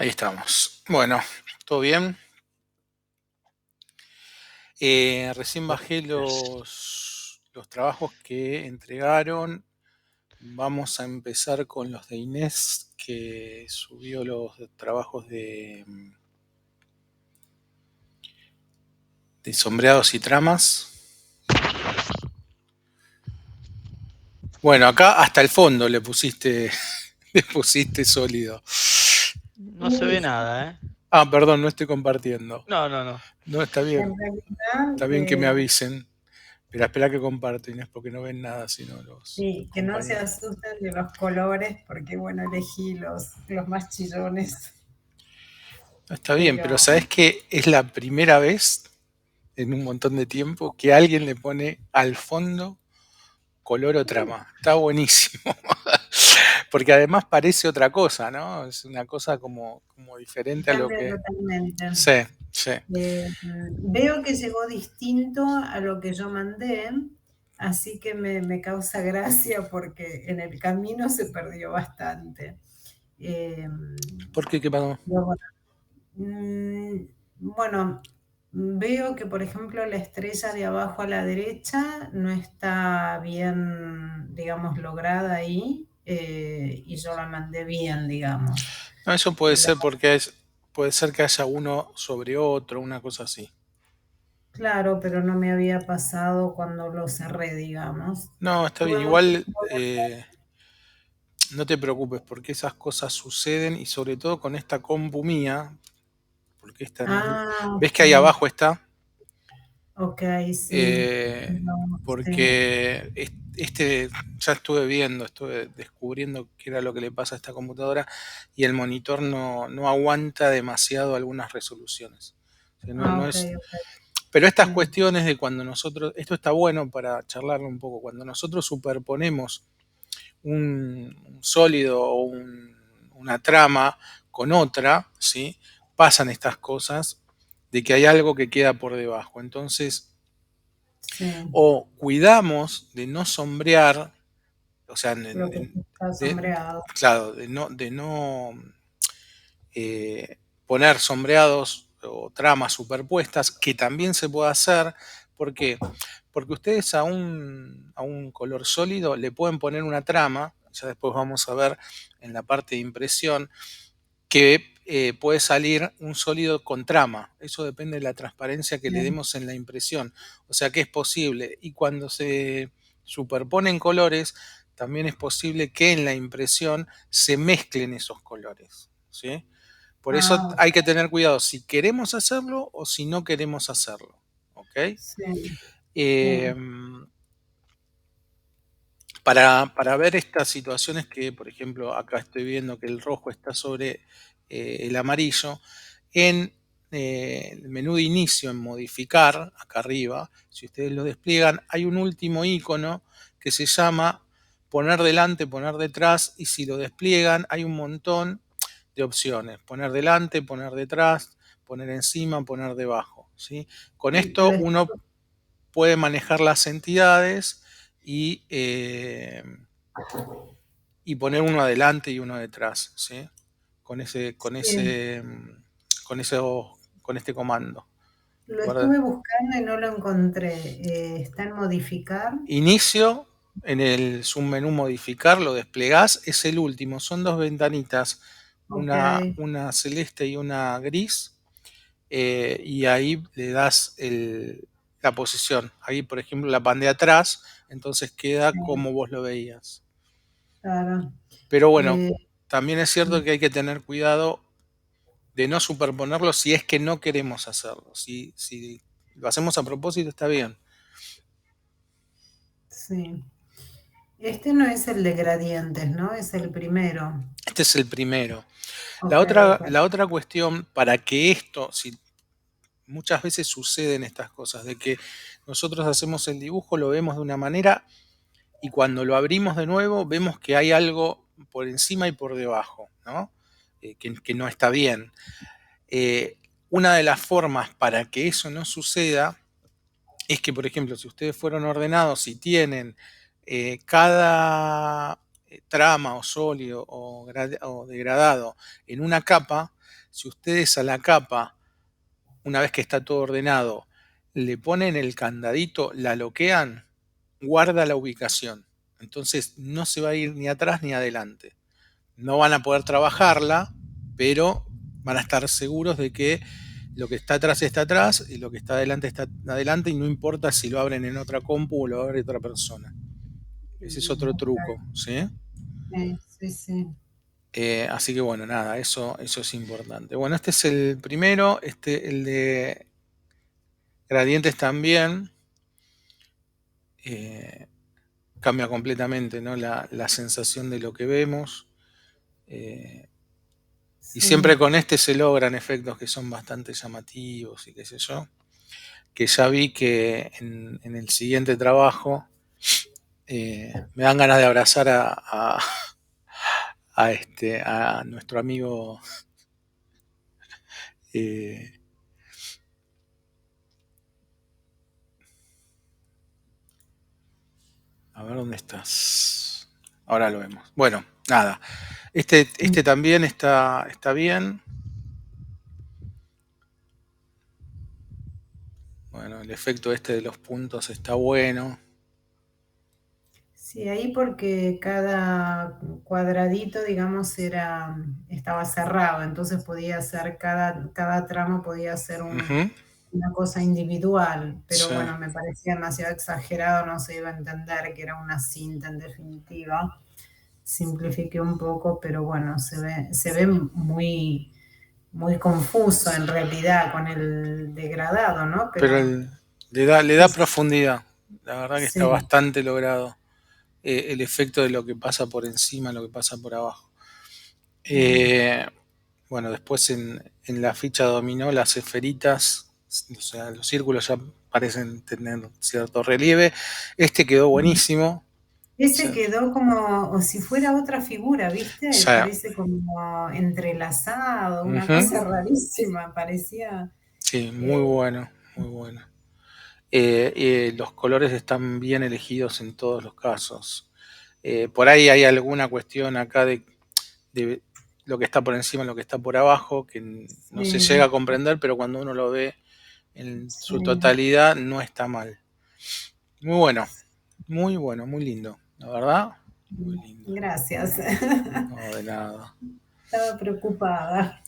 Ahí estamos. Bueno, ¿todo bien? Recién bajé los trabajos que entregaron. Vamos a empezar con los de Inés, que subió los trabajos de sombreados y tramas. Bueno, acá hasta el fondo le pusiste, le pusiste sólido. No se ve nada, ¿eh? Ah, perdón, no estoy compartiendo. No, no, no. No, En está realidad, bien que me avisen. Pero espera que comparto, Inés, porque no ven nada sino los sí, que no se compañeros. asusten de los colores, porque bueno, elegí los más chillones, Está bien, pero pero ¿sabes que es la primera vez en un montón de tiempo que alguien le pone al fondo color o trama? Está buenísimo. Porque además parece otra cosa, ¿no? Es una cosa como diferente a lo cambia que... totalmente. Sí, sí. Veo que llegó distinto a lo que yo mandé, así que me causa gracia porque en el camino se perdió bastante. Eh, ¿Por qué? ¿Qué pasó? luego, bueno, veo que, por ejemplo, la estrella de abajo a la derecha no está bien, digamos, lograda ahí, y yo la mandé bien, digamos. No, eso puede La- ser porque puede ser que haya uno sobre otro, una cosa así. claro, pero no me había pasado cuando lo cerré, digamos. No, está bien. Tuve mucho Igual tiempo. no te preocupes porque esas cosas suceden y sobre todo con esta compu mía, porque esta no es... Ah, ¿Ves ok, que ahí abajo está? ok, sí. Eh, No, sí. porque este ya estuve viendo, estuve descubriendo qué era lo que le pasa a esta computadora y el monitor no aguanta demasiado algunas resoluciones. O sea, Ah, no ok, es, ok, pero estas sí. cuestiones de cuando nosotros, esto está bueno para charlarlo un poco, cuando nosotros superponemos un sólido o una trama con otra, ¿sí? Pasan estas cosas de que hay algo que queda por debajo. Entonces, Sí, o cuidamos de no sombrear, o sea, lo que está sombreado. claro, de no eh, poner sombreados o tramas superpuestas, que también se puede hacer. ¿Por qué? Porque ustedes a un color sólido le pueden poner una trama, ya después vamos a ver en la parte de impresión, que puede salir un sólido con trama. Eso depende de la transparencia que le Sí. demos en la impresión. O sea que es posible. Y cuando se superponen colores, también es posible que en la impresión se mezclen esos colores. ¿Sí? Por eso Ah, hay ok, que tener cuidado si queremos hacerlo o si no queremos hacerlo. ¿Ok? sí, Eh, sí, para ver estas situaciones que, por ejemplo, acá estoy viendo que el rojo está sobre el amarillo, en el menú de inicio, en modificar, acá arriba, si ustedes lo despliegan, hay un último icono que se llama poner delante, poner detrás, y si lo despliegan hay un montón de opciones, poner delante, poner detrás, poner encima, poner debajo. ¿Sí? Con esto lo uno estoy- puede manejar las entidades y poner uno adelante y uno detrás, ¿sí? Con ese, con sí, ese, con ese, con este comando. lo Guarda. estuve buscando y no lo encontré. Está en modificar. Inicio, en el submenú modificar, lo desplegás, es el último, son dos ventanitas, Ok, una celeste y una gris, y ahí le das la posición. Ahí, por ejemplo, la pan de atrás, entonces queda sí, como vos lo veías. claro. Pero bueno, Eh, también es cierto que hay que tener cuidado de no superponerlo si es que no queremos hacerlo. Si lo hacemos a propósito, está bien. sí. Este no es el de gradientes, ¿no? Es el primero. Este es el primero. La Ok, otra, ok. la otra cuestión, para que esto, si muchas veces suceden estas cosas, de que nosotros hacemos el dibujo, lo vemos de una manera y cuando lo abrimos de nuevo vemos que hay algo por encima y por debajo, ¿no? Que no está bien. Eh, una de las formas para que eso no suceda es que, por ejemplo, si ustedes fueron ordenados y tienen cada trama o sólido o degradado en una capa, si ustedes a la capa, una vez que está todo ordenado, le ponen el candadito, la loquean, guarda la ubicación. Entonces no se va a ir ni atrás ni adelante. No van a poder trabajarla, pero van a estar seguros de que lo que está atrás y lo que está adelante y no importa si lo abren en otra compu o lo abre otra persona. Ese es otro truco, ¿sí? Sí, sí. Así que bueno, nada, eso es importante. Bueno, este es el primero, el de gradientes también. Cambia completamente, ¿no? la sensación de lo que vemos. Y siempre con este se logran efectos que son bastante llamativos y qué sé yo. Que ya vi que en el siguiente trabajo me dan ganas de abrazar a nuestro amigo a ver dónde estás. Ahora lo vemos. Bueno, nada. Este también está bien. Bueno, el efecto de los puntos está bueno. Sí, ahí porque cada cuadradito, digamos, estaba cerrado, entonces podía ser, cada tramo podía ser Ujú. una cosa individual, pero Sí. bueno, me parecía demasiado exagerado, no se iba a entender que era una cinta en definitiva. Simplifiqué un poco, pero bueno, se ve muy, muy confuso en realidad con el degradado, ¿no? Pero Pero le da profundidad. La verdad que está sí, bastante logrado. El efecto de lo que pasa por encima, lo que pasa por abajo. Bueno, después en la ficha dominó las esferitas, o sea, los círculos ya parecen tener cierto relieve. Este quedó buenísimo. O ese sea, quedó como o si fuera otra figura, ¿viste? ya, Parece como entrelazado, una ujú. cosa rarísima, parecía. Sí, muy eh, bueno, muy bueno. Los colores están bien elegidos en todos los casos. Por ahí hay alguna cuestión acá de lo que está por encima y lo que está por abajo, que no se llega sí, a comprender, pero cuando uno lo ve en sí, su totalidad no está mal. Muy bueno, muy lindo, la verdad, muy lindo. gracias. No, de nada. Estaba preocupada.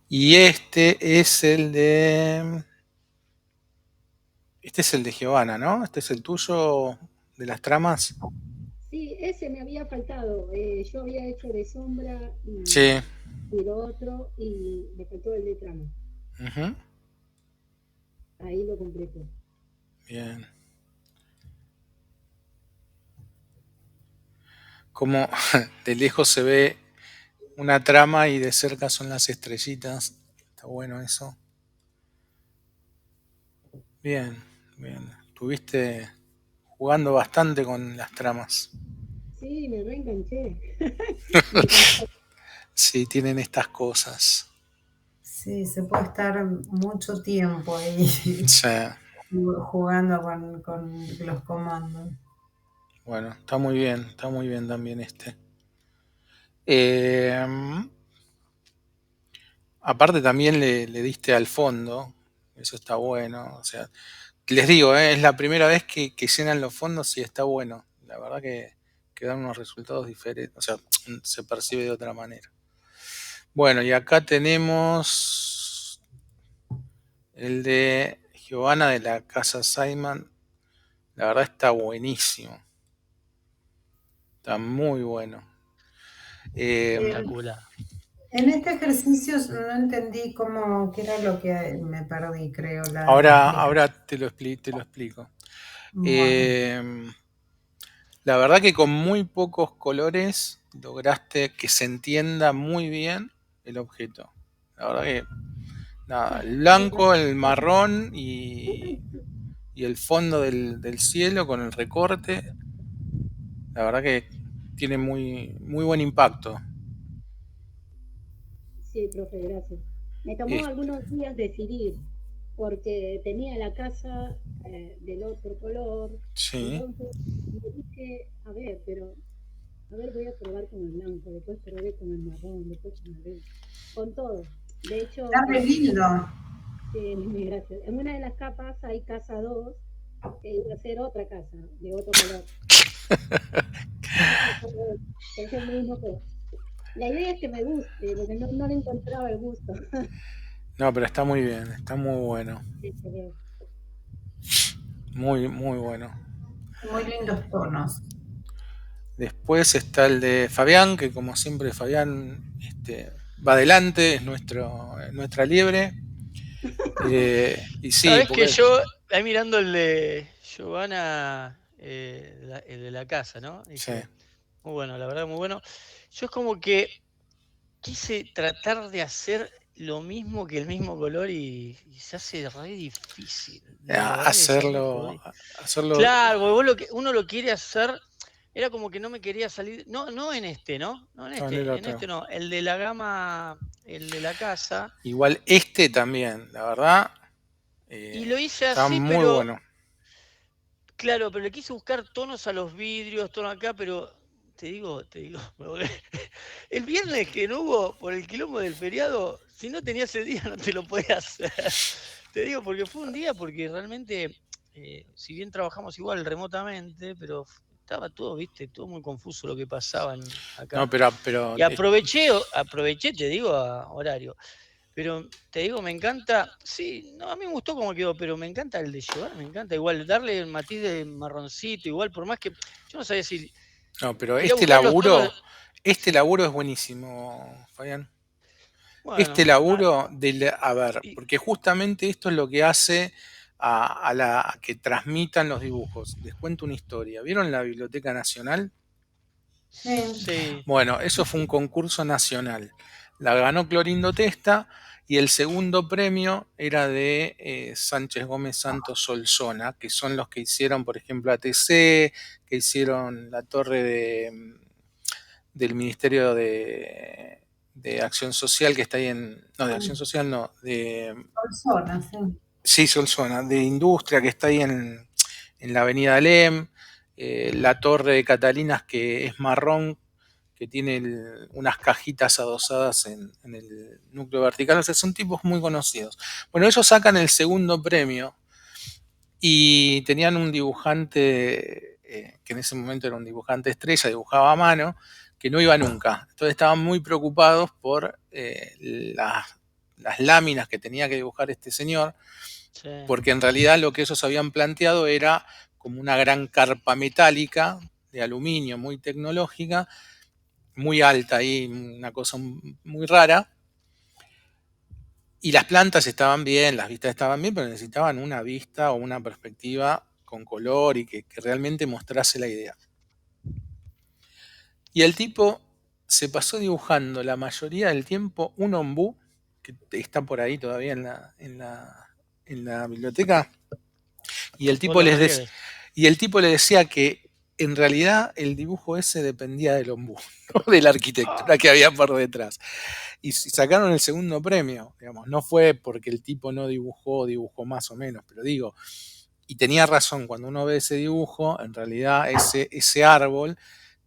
Y este es el de Giovanna, ¿no? Este es el tuyo de las tramas. Sí, ese me había faltado. Yo había hecho de sombra Sí. y lo otro, y me faltó el de trama. Ujú. Ahí lo completé. Bien. Como de lejos se ve una trama y de cerca son las estrellitas. Está bueno eso. Bien, bien. Estuviste jugando bastante con las tramas. Sí, me reenganché. Me encantó. Sí, tienen estas cosas. Sí, se puede estar mucho tiempo ahí Sí. jugando con los comandos. Bueno, está muy bien también este. Eh, Aparte también le diste al fondo, eso está bueno. O sea, les digo, es la primera vez que llenan los fondos y está bueno. La verdad que dan unos resultados diferentes, o sea, se percibe de otra manera. Bueno, y acá tenemos el de Giovanna de la Casa Simon. La verdad está buenísimo. Está muy bueno. Eh, Espectacular. en este ejercicio no entendí qué era lo que me perdí, creo, la explicación. Ahora te lo explico. Bueno, Eh, la verdad que con muy pocos colores lograste que se entienda muy bien el objeto. La verdad que nada, el blanco, el marrón y el fondo del cielo con el recorte. La verdad que tiene muy buen impacto. Sí, profe, gracias. Me tomó Es- algunos días decidir, porque tenía la casa del otro color. sí, Entonces me dije, a ver, pero A ver, voy a probar con el blanco, después probé con el marrón, después con el gris, con todo. De hecho, Está re lindo. gracias. En una de las capas hay casa 2, que iba a ser otra casa, de otro color. Es el mismo, pero la idea es que me guste, porque no le encontraba el gusto. No, pero está muy bien, está muy bueno. Sí, pero Muy, muy bueno. Muy lindos tonos. Después está el de Fabián, que como siempre Fabián va adelante, es nuestra liebre. Y sí, Sabés que porque yo, ahí mirando el de Giovanna, el de la casa, ¿no? sí. Dije, muy bueno, la verdad, muy bueno. Yo es como que quise tratar de hacer lo mismo que el mismo color y se hace re difícil. La verdad que se hace hacerlo, claro, porque uno lo quiere hacer. Era como que no me quería salir. No en este, ¿no? No en en el este. En otro. este no. El de la gama, el de la casa. Igual también, la verdad, Y lo hice está así, muy pero. bueno. Claro, pero le quise buscar tonos a los vidrios, tono acá, pero te digo, el viernes que no hubo por el quilombo del feriado, si no tenía ese día no te lo podía hacer. Te digo, porque fue un día, porque realmente, si bien trabajamos igual remotamente, pero estaba todo, viste, todo muy confuso lo que pasaba acá. No, pero Y aproveché, te digo, a horario. Pero te digo, me encanta, sí, no, a mí me gustó cómo quedó, pero me encanta el de Giovanna, me encanta igual, darle el matiz de marroncito, igual, por más que, yo no sabía si no, pero ir a buscar los tonos, este laburo es buenísimo, Fabián. Este bueno, laburo a ver, y, porque justamente esto es lo que hace a que transmitan los dibujos. Les cuento una historia. ¿Vieron la Biblioteca Nacional? Sí. sí, Bueno, eso fue un concurso nacional. La ganó Clorindo Testa y el segundo premio era de Sánchez Gómez Santos Solsona, que son los que hicieron, por ejemplo, ATC, que hicieron la torre del Ministerio de Acción Social que está ahí no, de Acción Social no, Personas, sí. sí, Solsona, de Industria que está ahí en la avenida Alem, la torre de Catalinas que es marrón, que tiene unas cajitas adosadas en el núcleo vertical, o sea, son tipos muy conocidos. Bueno, ellos sacan el segundo premio y tenían un dibujante, que en ese momento era un dibujante estrella, dibujaba a mano, que no iba nunca. Entonces estaban muy preocupados por las láminas que tenía que dibujar este señor, sí. porque en realidad lo que ellos habían planteado era como una gran carpa metálica de aluminio muy tecnológica, muy alta ahí, una cosa muy rara. Y las plantas estaban bien, las vistas estaban bien, pero necesitaban una vista o una perspectiva con color y que realmente mostrase la idea. Y el tipo se pasó dibujando la mayoría del tiempo un ombú, que está por ahí todavía en la biblioteca, y el tipo le decía que en realidad el dibujo ese dependía del ombú, no de la arquitectura que había por detrás. Y sacaron el segundo premio, digamos, no fue porque el tipo no dibujó más o menos, pero digo, y tenía razón, cuando uno ve ese dibujo, en realidad ese árbol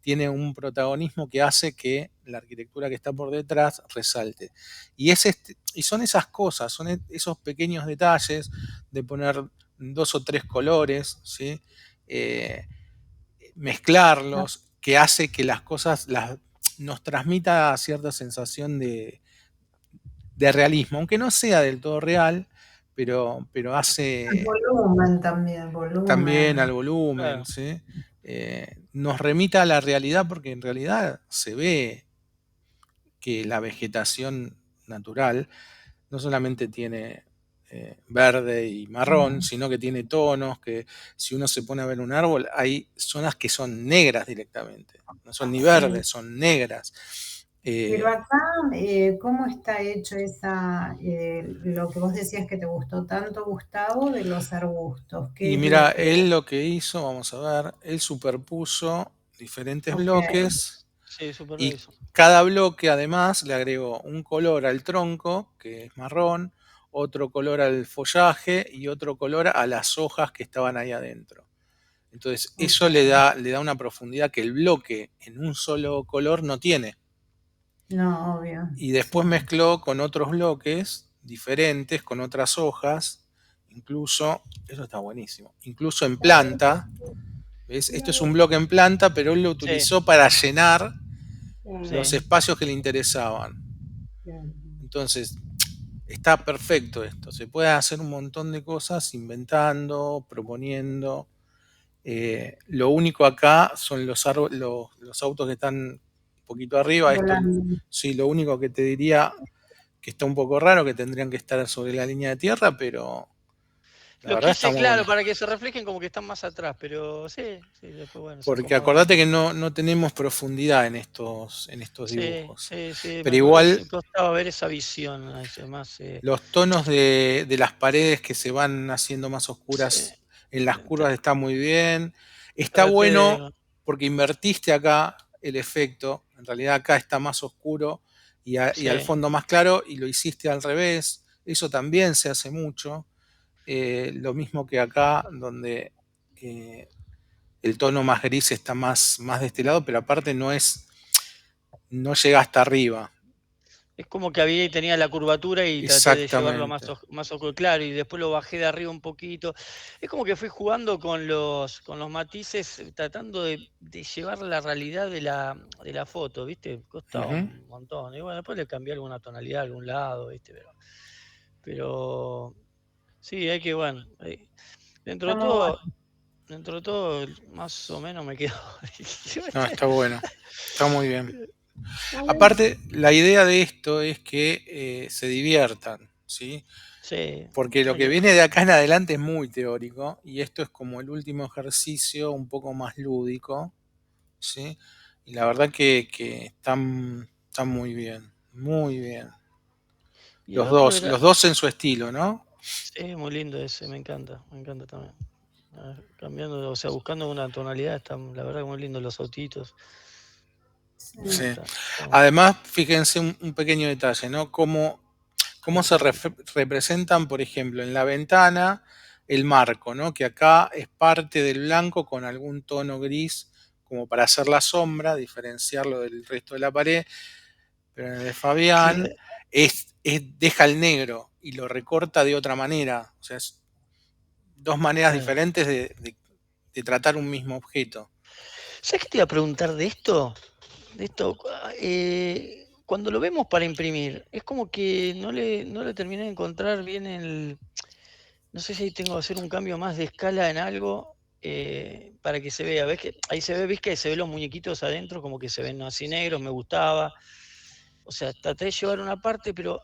tiene un protagonismo que hace que la arquitectura que está por detrás resalte. Y son esas cosas, son esos pequeños detalles de poner 2 o 3 colores, ¿sí? Mezclarlos, que hace que las cosas nos transmita cierta sensación de realismo, aunque no sea del todo real, pero hace El volumen también, también al volumen. volumen, Claro. ¿sí? Nos remita a la realidad porque en realidad se ve que la vegetación natural no solamente tiene verde y marrón, sino que tiene tonos, que si uno se pone a ver un árbol, hay zonas que son negras directamente, no son ni verdes, son negras. Pero acá, ¿cómo está hecho lo que vos decías que te gustó tanto, Gustavo, de los arbustos? Y ¿Qué es lo mira, que...? él lo que hizo, vamos a ver, él superpuso diferentes Ok, bloques Sí, súper y eso. cada bloque además le agregó un color al tronco, que es marrón, otro color al follaje y otro color a las hojas que estaban ahí adentro. Entonces eso le da una profundidad que el bloque en un solo color no tiene. No, obvio. Y después Sí. mezcló con otros bloques diferentes, con otras hojas, incluso, eso está buenísimo, incluso en planta. ¿Ves? Esto es un bloque en planta, pero él lo Sí, utilizó para llenar los sí. espacios que le interesaban. Claro. Entonces, está perfecto esto. Se puede hacer un montón de cosas inventando, proponiendo. Lo único acá son los autos que están un poquito arriba. Esto, Volando. sí, lo único que te diría que está un poco raro, que tendrían que estar sobre la línea de tierra, pero la Los verdad está quise, muy claro, bueno. para que se reflejen como que están más atrás, pero sí, después bueno, se Porque acomodan. acordate que no tenemos profundidad en estos Sí, dibujos. sí, Pero igual me costaba ver esa visión, más, los tonos de las paredes que se van haciendo más sí, oscuras en las curvas tra- está muy bien. Está traté bueno de, porque invertiste acá el efecto. En realidad acá está más oscuro y al sí, fondo más claro y lo hiciste al revés. Eso también se hace mucho. Lo mismo que acá donde el tono más gris está más de este lado, pero aparte no llega hasta arriba. es como que había y tenía la curvatura y traté de llevarlo Exactamente. más oscuro, claro, y después lo bajé de arriba un poquito. Es como que fui jugando con los matices, tratando de llevar la realidad de la foto, ¿viste? Costaba Ujú. un montón. Y bueno, después le cambié alguna tonalidad a algún lado, ¿viste? Pero sí, hay que, bueno, dentro de Está muy bueno. todo, dentro de todo, más o menos me quedo. No, está bueno. Está muy bien. A ver, Aparte, la idea de esto es que se diviertan, ¿sí? Sí, Porque lo hay que que, viene de acá en adelante es muy teórico y esto es como el último ejercicio un poco más lúdico, ¿sí? Y la verdad que están muy bien, muy bien. y el otro era, Los dos en su estilo, ¿no? sí, muy lindo ese, me encanta también. Cambiando, o sea, buscando una tonalidad, están, la verdad, muy lindos los autitos. Sí. Sí. Está bueno. Además, fíjense un pequeño detalle, ¿no? Cómo se representan, por ejemplo, en la ventana el marco, ¿no? Que acá es parte del blanco con algún tono gris como para hacer la sombra, diferenciarlo del resto de la pared, pero en el de Fabián Cla- deja el negro y lo recorta de otra manera. O sea, es dos maneras Claro. diferentes de tratar un mismo objeto. ¿Sabes qué te iba a preguntar de esto? De esto, cuando lo vemos para imprimir, es como que no le terminé de encontrar bien no sé si ahí tengo que hacer un cambio más de escala en algo para que se vea. ¿Ves que ahí se ve, ves que se ven los muñequitos adentro, como que se ven así negros, me gustaba. O sea, traté de llevar una parte, pero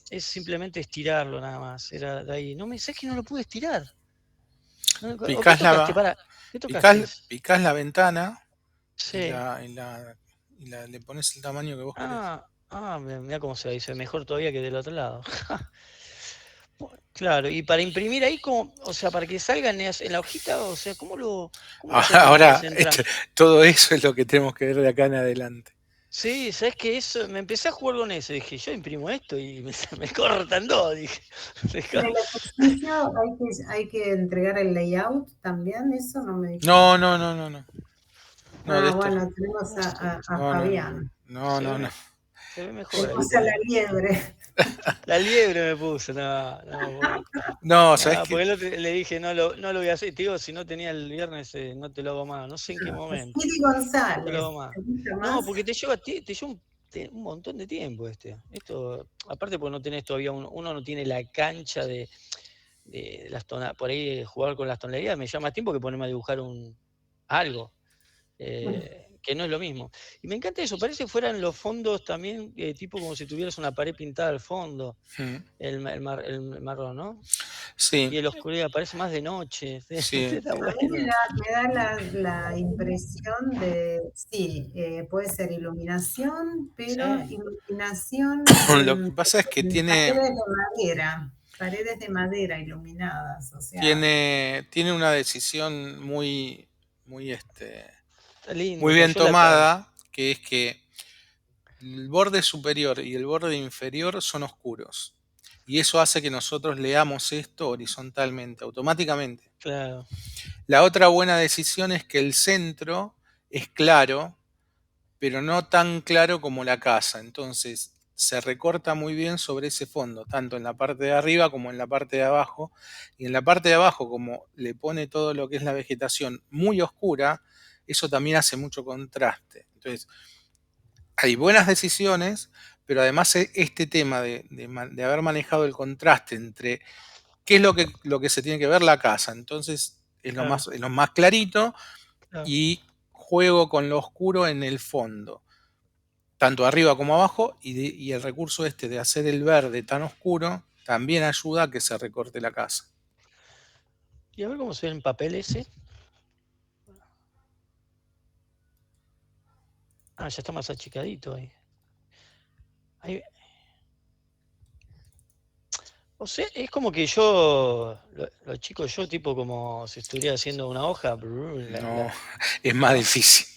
es simplemente estirarlo nada más. Era de ahí. No me sé que no lo pude estirar. ¿O qué Picás tocaste? la, Para, ¿qué tocaste? picás la ventana y, Sí. le pones el tamaño que vos querés. Mira cómo se dice, mejor todavía que del otro lado. Claro, y para imprimir ahí, como, o sea, para que salga en la hojita, o sea, cómo lo terminás de Ahora, centrar? todo eso es lo que tenemos que ver de acá en adelante. Sí, sabes que eso, me empecé a jugar con eso, dije, yo imprimo esto y me cortan dos, dije. En el ejercicio hay que entregar el layout también, eso no me No, dijiste. no, no, no, no. No, de Ah, esto. bueno, tenemos No sé, a No, no, no. Fabián, No, no, no. se ve mejor ahí, tenemos a la ponele. liebre. La liebre me puse, no, No, ¿sabes qué? porque le dije, no lo voy a hacer, te digo, si no tenía el viernes, no te lo hago más, no sé en qué momento, Speedy no te lo González, hago más. ¿te gusta No, más? porque te lleva un montón de tiempo esto, aparte porque no tenés todavía, uno no tiene la cancha de las tonalidades, por ahí jugar con las tonalidades me llama más tiempo que ponerme a dibujar algo. Que no es lo mismo. Y me encanta eso, parece que fueran los fondos también, tipo como si tuvieras una pared pintada al fondo, Mm, el marrón, ¿no? sí, Y la oscuridad parece más de noche, sí. está A mí bueno. me da la impresión de, sí, puede ser iluminación, pero Sí, iluminación Lo que pasa es que en paredes de madera iluminadas, o sea, tiene una decisión está muy lindo, bien cayó la tarde. tomada, que es que el borde superior y el borde inferior son oscuros. y eso hace que nosotros leamos esto horizontalmente, automáticamente. Claro. La otra buena decisión es que el centro es claro, pero no tan claro como la casa. Entonces se recorta muy bien sobre ese fondo, tanto en la parte de arriba como en la parte de abajo. Y en la parte de abajo, como le pone todo lo que es la vegetación muy oscura, eso también hace mucho contraste. Entonces, hay buenas decisiones, pero además este tema de haber manejado el contraste entre qué es lo que se tiene que ver la casa. Entonces, Claro, es lo más clarito claro. y juego con lo oscuro en el fondo, tanto arriba como abajo, y el recurso este de hacer el verde tan oscuro también ayuda a que se recorte la casa. Y a ver cómo se ve en papel ese. Ah, ya está más achicadito ahí. O sea, es como que yo, lo chico yo, tipo como si estuviera haciendo una hoja. No, es más ¿No? difícil.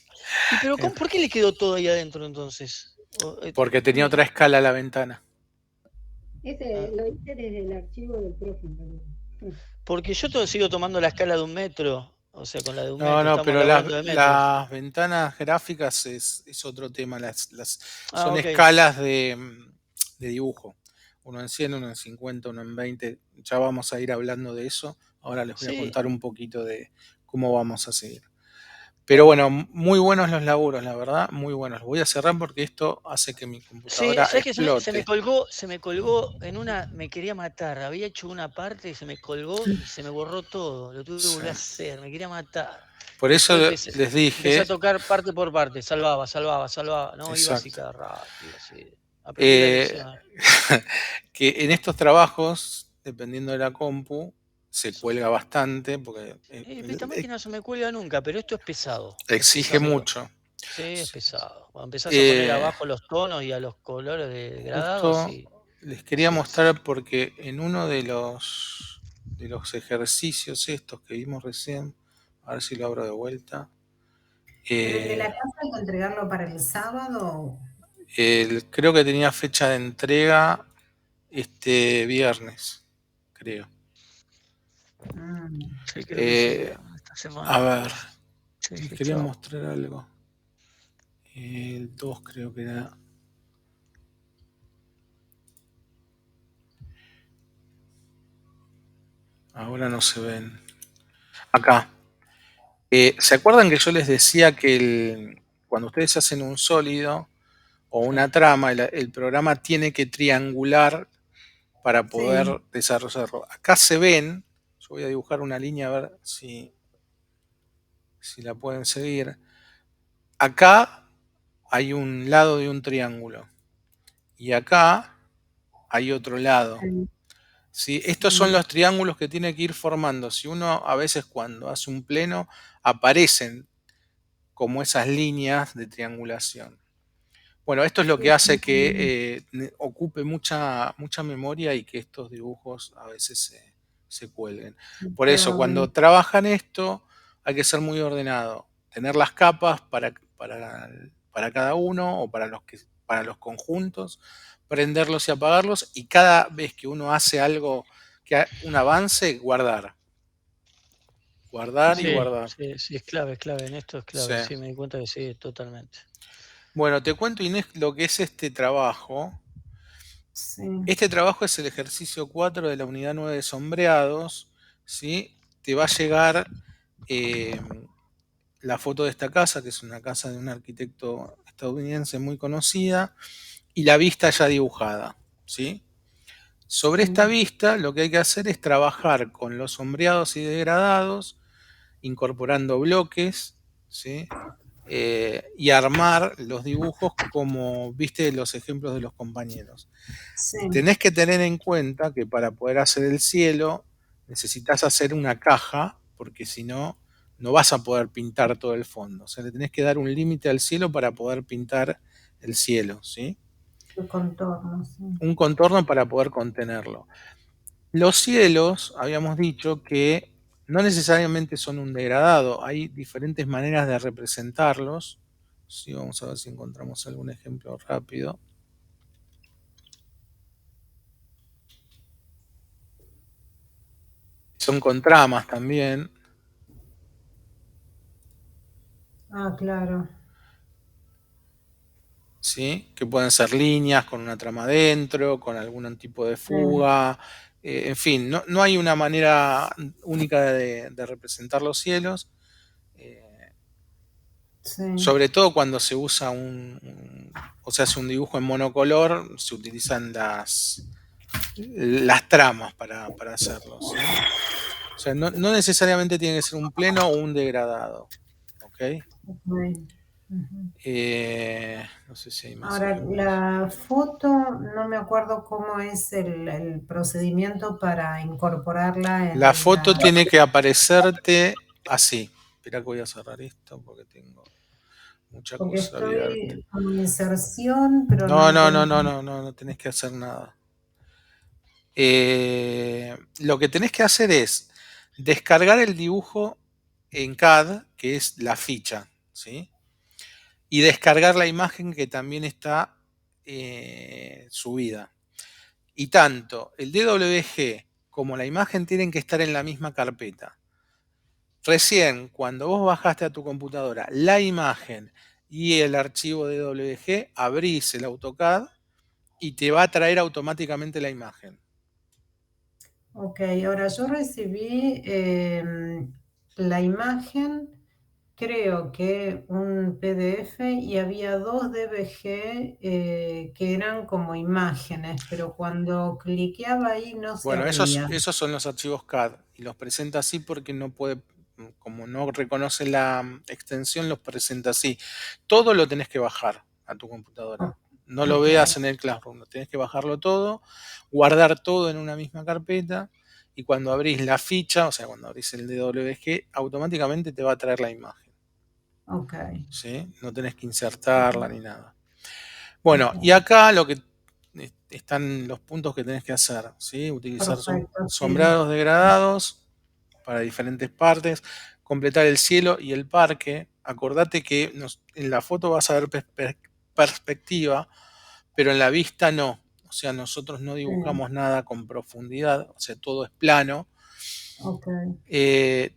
¿Y pero por qué le quedó todo ahí adentro entonces? Porque tenía otra escala la ventana. Ese lo hice desde el archivo del profe. Porque yo sigo tomando la escala de 1 metro, o sea, con la de 1 metro, No, estamos pero laburando de metros. las ventanas gráficas es otro tema. Ah, Son ok. escalas de dibujo. Uno en 100, uno en 50, uno en 20. Ya vamos a ir hablando de eso. Ahora les voy a Sí, contar un poquito de cómo vamos a seguir. Pero claro. bueno, muy buenos los laburos, la verdad, muy buenos. Voy a cerrar porque esto hace que mi Sí, computadora ¿sabes qué? explote. Se me colgó en una, me quería matar. Había hecho una parte y se me colgó y se me borró todo. Lo tuve que Sí. volver a hacer, me quería matar. Por eso Después les empecé a dije, tocar parte por parte, salvaba, salvaba, salvaba. No, iba así exacto, cada rato, iba así. Aprendí la eh, lección. que en estos trabajos, dependiendo de la compu, se cuelga bastante porque Esta máquina no se me cuelga nunca, pero esto es exige pesado. mucho. Sí, es pesado. Cuando empezás a poner Eh, abajo los tonos y a los colores degradados, Justo sí. les quería Sí, sí. mostrar porque en uno de los ejercicios estos que vimos recién, a ver si lo abro de vuelta. Pero el de la eh, casa hay que entregarlo para el sábado. Creo que tenía fecha de entrega este viernes, creo. Sí, creo que sí, Eh, esta a semana. ver, Sí, les sí, quería chao. mostrar algo. El 2 creo que era. Ahora no se ven. Acá. ¿Se acuerdan que yo les decía que cuando ustedes hacen un sólido o Sí. una trama, el programa tiene que triangular para Sí, poder desarrollarlo? Acá se ven, yo voy a dibujar una línea a ver si la pueden seguir. Acá hay un lado de un triángulo y acá hay otro lado. sí, ¿Sí? Estos son sí, los triángulos que tiene que ir formando. Si uno a veces cuando hace un pleno aparecen como esas líneas de triangulación. Bueno, esto es lo que sí, hace sí, que ocupe mucha memoria y que estos dibujos a veces se cuelguen. sí, Por eso, trabajé. cuando trabajan esto, hay que ser muy ordenado. Tener las capas para cada uno o para los conjuntos, prenderlos y apagarlos, y cada vez que uno hace algo, un avance, guardar. Guardar y Sí, guardar. sí, sí, es clave, en esto es Sí. clave, sí, me di cuenta que sí, totalmente. Bueno, te cuento, Inés, lo que es este trabajo. Sí, Este trabajo es el ejercicio 4 de la unidad 9 de sombreados, ¿sí? Te va a llegar eh, la foto de esta casa, que es una casa de un arquitecto estadounidense muy conocida, y la vista ya dibujada, ¿sí? Sobre esta sí, vista lo que hay que hacer es trabajar con los sombreados y degradados, incorporando bloques, ¿sí? Y armar los dibujos como viste los ejemplos de los compañeros. sí, Tenés que tener en cuenta que para poder hacer el cielo necesitas hacer una caja, porque si no, no vas a poder pintar todo el fondo. O sea, le tenés que dar un límite al cielo para poder pintar el cielo, ¿sí? el contorno, sí. Un contorno para poder contenerlo. Los cielos, habíamos dicho que no necesariamente son un degradado, hay diferentes maneras de representarlos. Sí, vamos a ver si encontramos algún ejemplo rápido. utilización con tramas también. Ah, claro. ¿Sí? Que pueden ser líneas con una trama adentro, con algún tipo de fuga. En fin, no hay una manera única de representar los cielos. Sí, Sobre todo cuando se usa o se hace un dibujo en monocolor, se utilizan las tramas para hacerlo, ¿sí? O sea, no necesariamente tiene que ser un pleno o un degradado. ¿Ok? ok. Ujú. No sé si hay más Ahora, ejemplos. la foto, no me acuerdo cómo es el procedimiento para incorporarla La en foto la... tiene que aparecerte así. Espera que voy a cerrar esto porque tengo mucha Porque cosa abierta. estoy con inserción, pero no encuentro. No tenés que hacer nada. Lo que tenés que hacer es descargar el dibujo en CAD, que es la ficha, ¿sí? Y descargar la imagen que también está subida. Y tanto el DWG como la imagen tienen que estar en la misma carpeta. Recién, cuando vos bajaste a tu computadora la imagen y el archivo DWG, abrís el AutoCAD y te va a traer automáticamente la imagen. Ok, ahora yo recibí la imagen, creo que un PDF y había dos DVG que eran como imágenes, pero cuando cliqueaba ahí no se Bueno, abría. esos son los archivos CAD y los presenta así porque no puede, como no reconoce la extensión, los presenta así. Todo lo tenés que bajar a tu computadora. No lo Ok, veas en el Classroom, tenés que bajarlo todo, guardar todo en una misma carpeta y cuando abrís la ficha, o sea, cuando abrís el DWG, automáticamente te va a traer la imagen. ok, ¿Sí? No tenés que insertarla ni nada. Bueno, y ok. acá lo que están los puntos que tenés que hacer, ¿sí? Utilizar Perfecto, sí, sombreados degradados para diferentes partes, completar el cielo y el parque. Acordate que en la foto vas a ver perspectiva, pero en la vista no. O sea, nosotros no sí, dibujamos nada con profundidad, o sea, todo es plano. ok, Eh,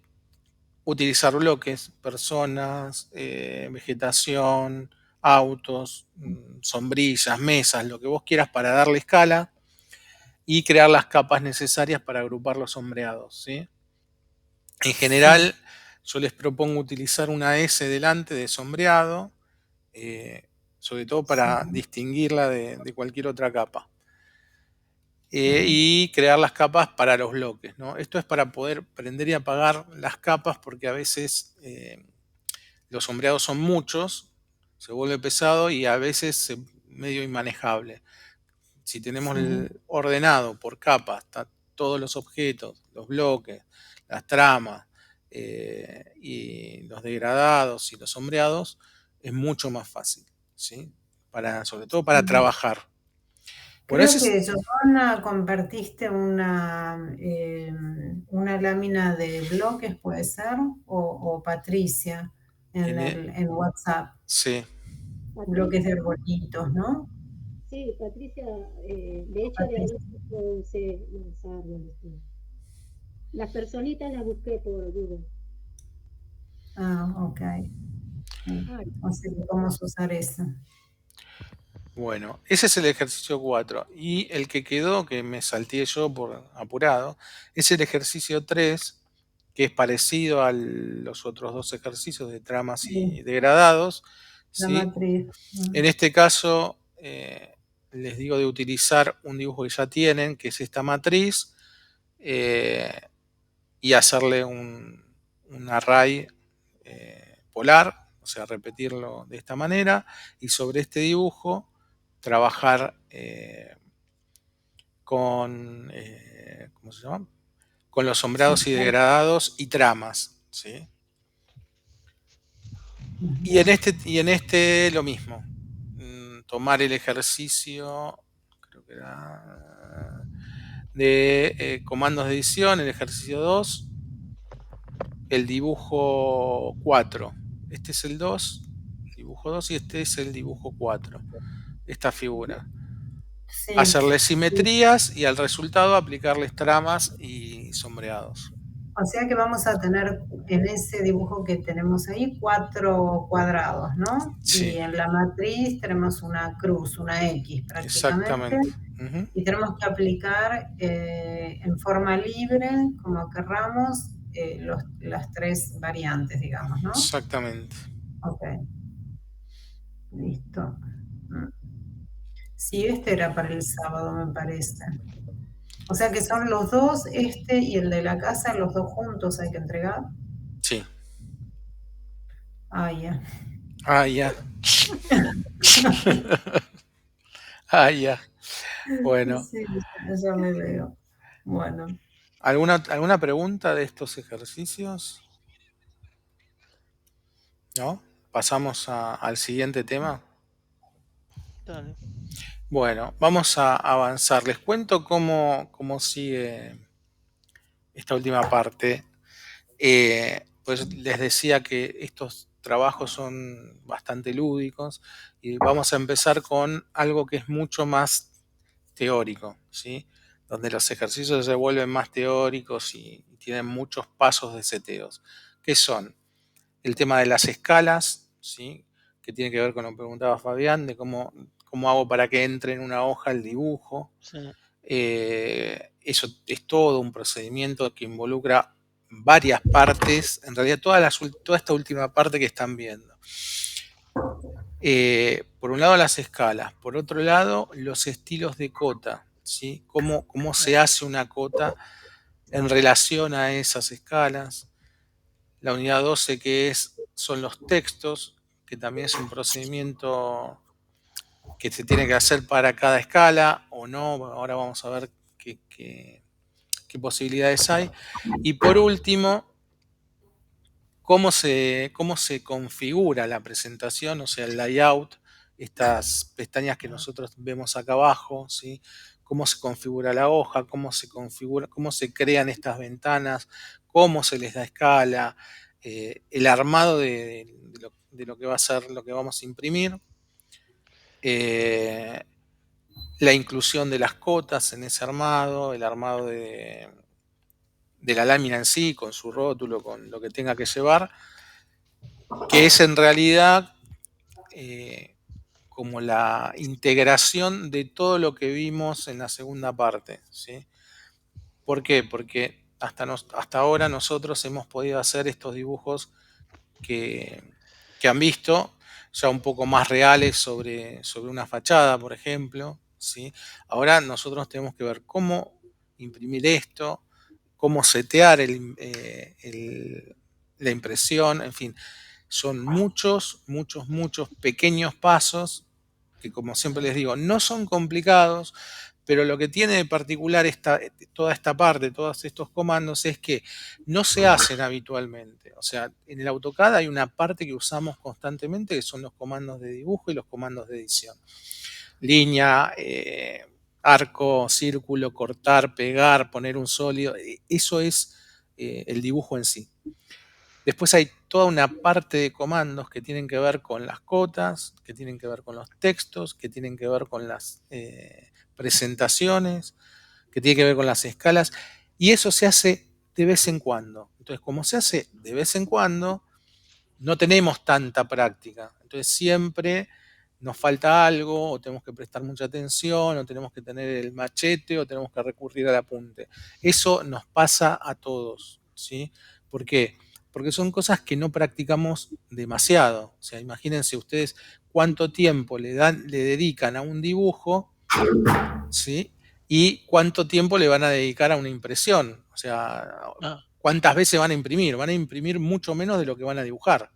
Utilizar bloques, personas, vegetación, autos, sombrillas, mesas, lo que vos quieras para darle escala y crear las capas necesarias para agrupar los sombreados, ¿sí? En sí, general, yo les propongo utilizar una S delante de sombreado, eh, sobre todo sí, para distinguirla de cualquier otra capa. sí, Y crear las capas para los bloques, ¿no? Esto es para poder prender y apagar las capas porque a veces los sombreados son muchos, se vuelve pesado y a veces medio inmanejable. Si tenemos sí. ordenado por capas, todos los objetos, los bloques, las tramas y los degradados y los sombreados, es mucho más fácil, ¿sí? Sobre todo para Sí. trabajar. Bueno, Creo que Giovanna compartiste una lámina de bloques, puede ser, o Patricia en WhatsApp, sí, bloques de Patricia, arbolitos, ¿no? sí, Patricia, de hecho de ahí Patricia. sé los árboles. Sí. Las personitas las busqué por Google. Ah, ok. Sí. Ah, O sea, que vamos a usar eso. bueno, ese es el ejercicio 4. Y el que quedó, que me salté yo por apurado, es el ejercicio 3, que es parecido a los otros dos ejercicios de tramas Sí, y degradados, la ¿sí? matriz. En este caso, les digo de utilizar un dibujo que ya tienen, que es esta matriz, eh, y hacerle un array polar, o sea, repetirlo de esta manera, y sobre este dibujo trabajar ¿cómo se llama? Con los sombreados y degradados y tramas, ¿sí? Y en este lo mismo. Tomar el ejercicio, creo que era de comandos de edición, el ejercicio 2, el dibujo 4. Este es el 2, dibujo 2, y este es el dibujo 4. Esta figura. Sí, Hacerle simetrías y al resultado aplicarles tramas y sombreados. O sea que vamos a tener en ese dibujo que tenemos ahí 4 cuadrados, ¿no? Sí, Y en la matriz tenemos una cruz, una X prácticamente, exactamente. Ujú, y tenemos que aplicar en forma libre, como querramos, las 3 variantes, digamos, ¿no? exactamente. Ok, listo. Sí, este era para el sábado, me parece. O sea que son los dos, este y el de la casa, los dos juntos hay que entregar. Sí. Ah, ya. Ah, ya. Ah, ya. Bueno, Sí, ya me veo. Bueno, ¿alguna pregunta de estos ejercicios? ¿No? Pasamos al siguiente tema. Dale. Bueno, vamos a avanzar. Les cuento cómo sigue esta última parte. Pues les decía que estos trabajos son bastante lúdicos y vamos a empezar con algo que es mucho más teórico, ¿sí? Donde los ejercicios se vuelven más teóricos y tienen muchos pasos de seteos, que son el tema de las escalas, ¿sí? Que tiene que ver con lo que preguntaba Fabián, de cómo hago para que entre en una hoja el dibujo. Sí. Eso es todo un procedimiento que involucra varias partes, en realidad toda esta última parte que están viendo. Por un lado las escalas, por otro lado los estilos de cota, ¿sí? Cómo se hace una cota en relación a esas escalas. La unidad 12 son los textos, que también es un procedimiento que se tiene que hacer para cada escala o no. Ahora vamos a ver qué posibilidades hay. Y por último, cómo se configura la presentación, o sea, el layout, estas pestañas que nosotros vemos acá abajo, ¿sí? Cómo se configura la hoja, cómo se crean estas ventanas, cómo se les da escala, el armado de lo que va a ser lo que vamos a imprimir, eh, la inclusión de las cotas en ese armado, el armado de la lámina en sí, con su rótulo, con lo que tenga que llevar, que es en realidad como la integración de todo lo que vimos en la segunda parte, ¿sí? ¿Por qué? Porque hasta ahora nosotros hemos podido hacer estos dibujos que han visto, ya un poco más reales sobre una fachada, por ejemplo, ¿sí? Ahora nosotros tenemos que ver cómo imprimir esto, cómo setear la impresión, en fin, son muchos, muchos, muchos pequeños pasos que, como siempre les digo, no son complicados, pero lo que tiene de particular toda esta parte, todos estos comandos, es que no se hacen habitualmente. O sea, en el AutoCAD hay una parte que usamos constantemente, que son los comandos de dibujo y los comandos de edición. Línea, arco, círculo, cortar, pegar, poner un sólido, eso es el dibujo en sí. Después hay toda una parte de comandos que tienen que ver con las cotas, que tienen que ver con los textos, que tienen que ver con las presentaciones, que tienen que ver con las escalas, y eso se hace de vez en cuando. Entonces, como se hace de vez en cuando, no tenemos tanta práctica. Entonces, siempre nos falta algo, o tenemos que prestar mucha atención, o tenemos que tener el machete, o tenemos que recurrir al apunte. Eso nos pasa a todos, ¿sí? ¿Por qué? Porque son cosas que no practicamos demasiado. O sea, imagínense ustedes cuánto tiempo le dedican a un dibujo, ¿sí? Y cuánto tiempo le van a dedicar a una impresión. O sea, Ah, cuántas veces van a imprimir. Van a imprimir mucho menos de lo que van a dibujar.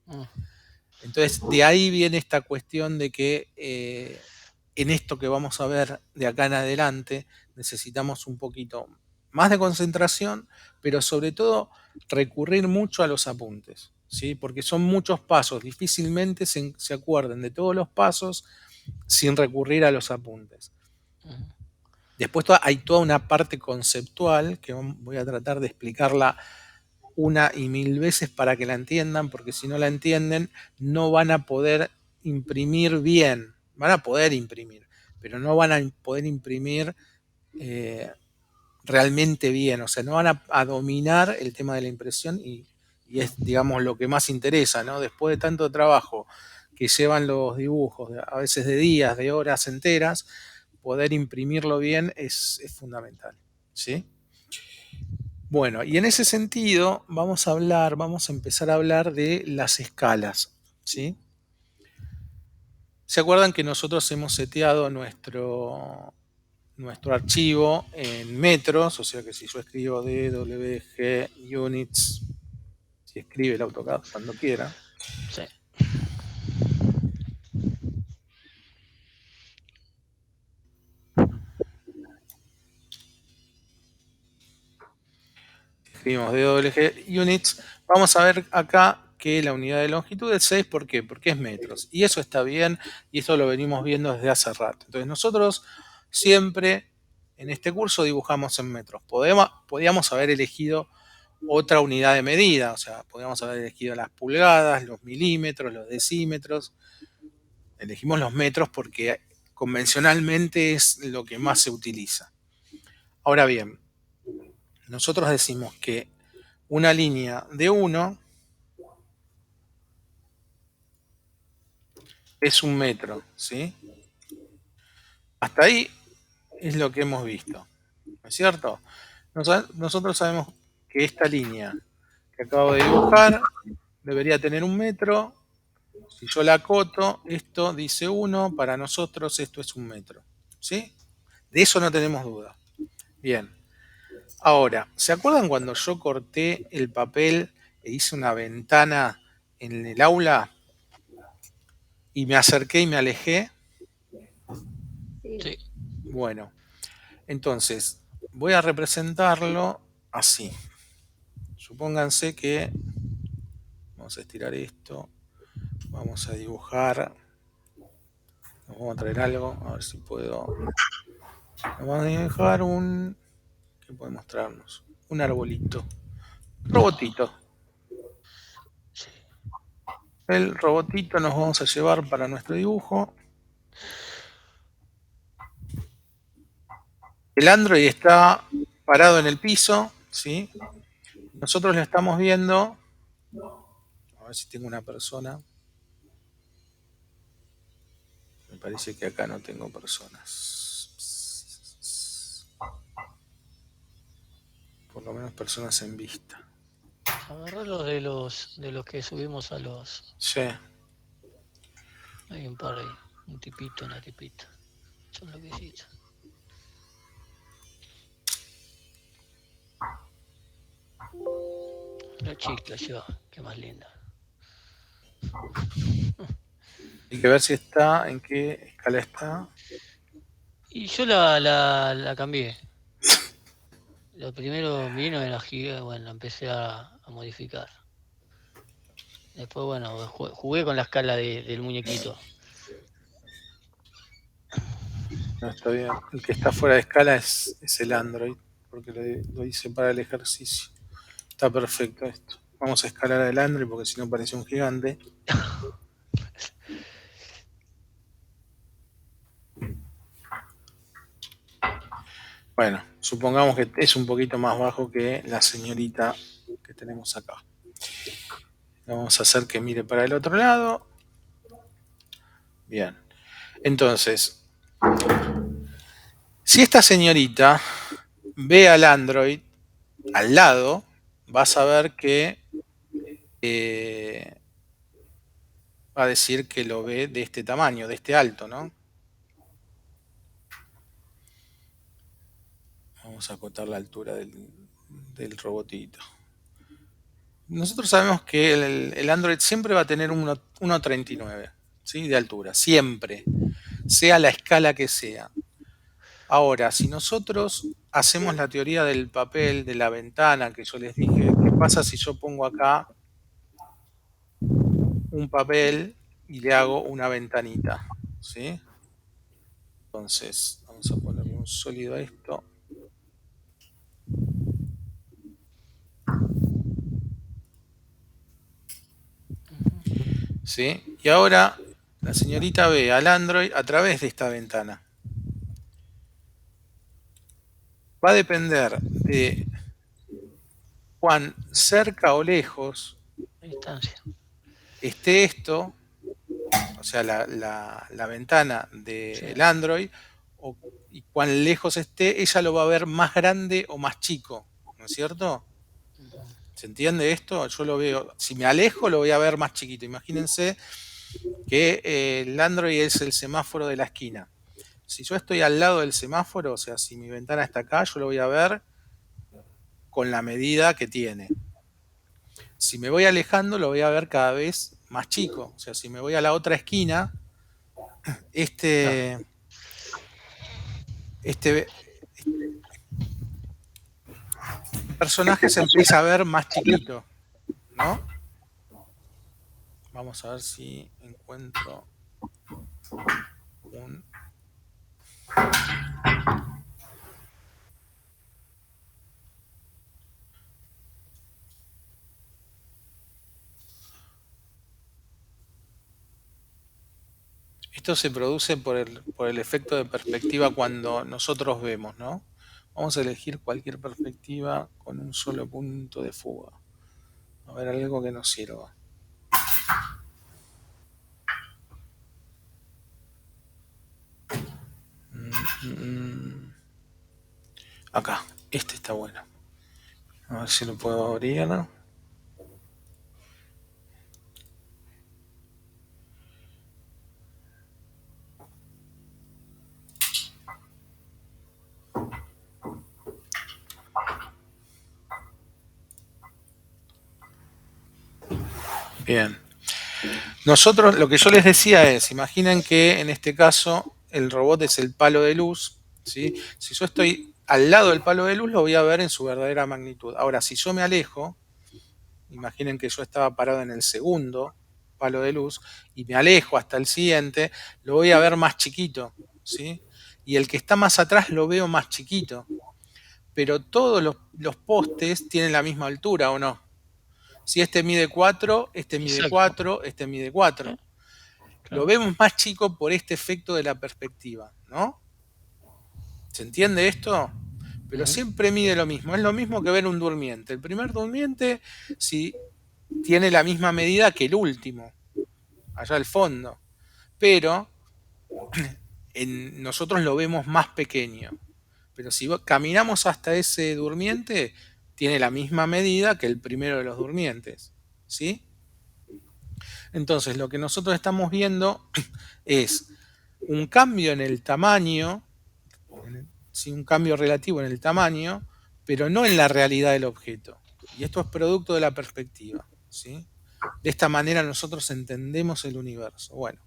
ah, Entonces, de ahí viene esta cuestión de que en esto que vamos a ver de acá en adelante, necesitamos un poquito más de concentración, pero sobre todo recurrir mucho a los apuntes, ¿sí? Porque son muchos pasos, difícilmente se acuerden de todos los pasos sin recurrir a los apuntes. ah. Después hay toda una parte conceptual que voy a tratar de explicarla una y mil veces para que la entiendan, porque si no la entienden no van a poder imprimir bien. Van a poder imprimir, pero no van a poder imprimir realmente bien, o sea, no van a dominar el tema de la impresión y es, digamos, lo que más interesa, ¿no? Después de tanto trabajo que llevan los dibujos, a veces de días, de horas enteras, poder imprimirlo bien es fundamental, ¿sí? Bueno, y en ese sentido vamos a empezar a hablar de las escalas, ¿sí? ¿Se acuerdan que nosotros hemos seteado nuestro archivo en metros? O sea que si yo escribo DWG units, si escribe el AutoCAD cuando quiera. Sí. Escribimos DWG units. Vamos a ver acá que la unidad de longitud es 6. ¿Por qué? Porque es metros. Y eso está bien, y esto lo venimos viendo desde hace rato. Entonces nosotros siempre en este curso dibujamos en metros. Podíamos haber elegido otra unidad de medida, o sea, podíamos haber elegido las pulgadas, los milímetros, los decímetros. Elegimos los metros porque convencionalmente es lo que más se utiliza. Ahora bien, nosotros decimos que una línea de 1 es 1 metro, ¿sí? Hasta ahí es lo que hemos visto, ¿no es cierto? Nosotros sabemos que esta línea que acabo de dibujar debería tener 1 metro. Si yo la acoto, esto dice 1, para nosotros esto es 1 metro, ¿sí? De eso no tenemos duda. Bien. Ahora, ¿se acuerdan cuando yo corté el papel e hice una ventana en el aula y me acerqué y me alejé? Sí. Bueno, entonces voy a representarlo así. Supónganse que vamos a estirar esto, vamos a dibujar, nos vamos a traer algo, a ver si puedo. Vamos a dibujar ¿qué puede mostrarnos? Un arbolito. Robotito. Sí. El robotito nos vamos a llevar para nuestro dibujo. El Android está parado en el piso, ¿sí? Nosotros lo estamos viendo. A ver si tengo una persona. Me parece que acá no tengo personas. Por lo menos personas en vista. Agarrarlos de los que subimos a los. Sí. Hay un par ahí. Un tipito, una tipita. Son loquecitos. La chica yo, qué más linda. Hay que ver si está, en qué escala está. Y yo la cambié. Lo primero vino en la giga, bueno, la empecé a modificar. Después, bueno, jugué con la escala del muñequito. No, está bien. El que está fuera de escala es el Android, porque lo hice para el ejercicio. Está perfecto esto. Vamos a escalar al Android porque si no parece un gigante. Bueno, supongamos que es un poquito más bajo que la señorita que tenemos acá. Vamos a hacer que mire para el otro lado. Bien. Entonces, si esta señorita ve al Android al lado, vas a ver que va a decir que lo ve de este tamaño, de este alto, ¿no? Vamos a acotar la altura del robotito. Nosotros sabemos que el Android siempre va a tener 1,39, ¿sí? De altura, siempre, sea la escala que sea. Ahora, si nosotros hacemos la teoría del papel, de la ventana, que yo les dije, ¿qué pasa si yo pongo acá un papel y le hago una ventanita? ¿Sí? Entonces, vamos a ponerle un sólido a esto. ¿Sí? Y ahora la señorita ve al Android a través de esta ventana. va a depender de cuán cerca o lejos La distancia. esté esto, o sea, la ventana del Sí. Android, y cuán lejos esté, ella lo va a ver más grande o más chico, ¿no es cierto? Ujú. ¿Se entiende esto? Yo lo veo, si me alejo lo voy a ver más chiquito. Imagínense que el Android es el semáforo de la esquina. Si yo estoy al lado del semáforo, o sea, si mi ventana está acá, yo lo voy a ver con la medida que tiene. Si me voy alejando, lo voy a ver cada vez más chico. O sea, si me voy a la otra esquina, Claro. este, este personaje se empieza a ver más chiquito, ¿no? Vamos a ver si encuentro un... Esto se produce por el efecto de perspectiva cuando nosotros vemos, ¿no? Vamos a elegir cualquier perspectiva con un solo punto de fuga. A ver, algo que nos sirva. Acá, este está bueno. A ver si lo puedo abrir. Bien. Nosotros, lo que yo les decía es, imaginen que en este caso el robot es el palo de luz, ¿sí? Si yo estoy al lado del palo de luz, lo voy a ver en su verdadera magnitud. Ahora, si yo me alejo, imaginen que yo estaba parado en el segundo palo de luz y me alejo hasta el siguiente, lo voy a ver más chiquito, ¿sí? Y el que está más atrás lo veo más chiquito. Pero todos los postes tienen la misma altura, ¿o no? Si este mide 4, este mide Exacto. 4, este mide 4. Claro. Lo vemos más chico por este efecto de la perspectiva, ¿no? ¿Se entiende esto? Pero Ujú. siempre mide lo mismo. Es lo mismo que ver un durmiente. El primer durmiente tiene la misma medida que el último, allá al fondo. Pero nosotros lo vemos más pequeño. Pero si caminamos hasta ese durmiente, tiene la misma medida que el primero de los durmientes. ¿Sí? Entonces, lo que nosotros estamos viendo es un cambio en el tamaño, ¿sí? Un cambio relativo en el tamaño, pero no en la realidad del objeto. Y esto es producto de la perspectiva. ¿Sí? De esta manera nosotros entendemos el universo. Bueno,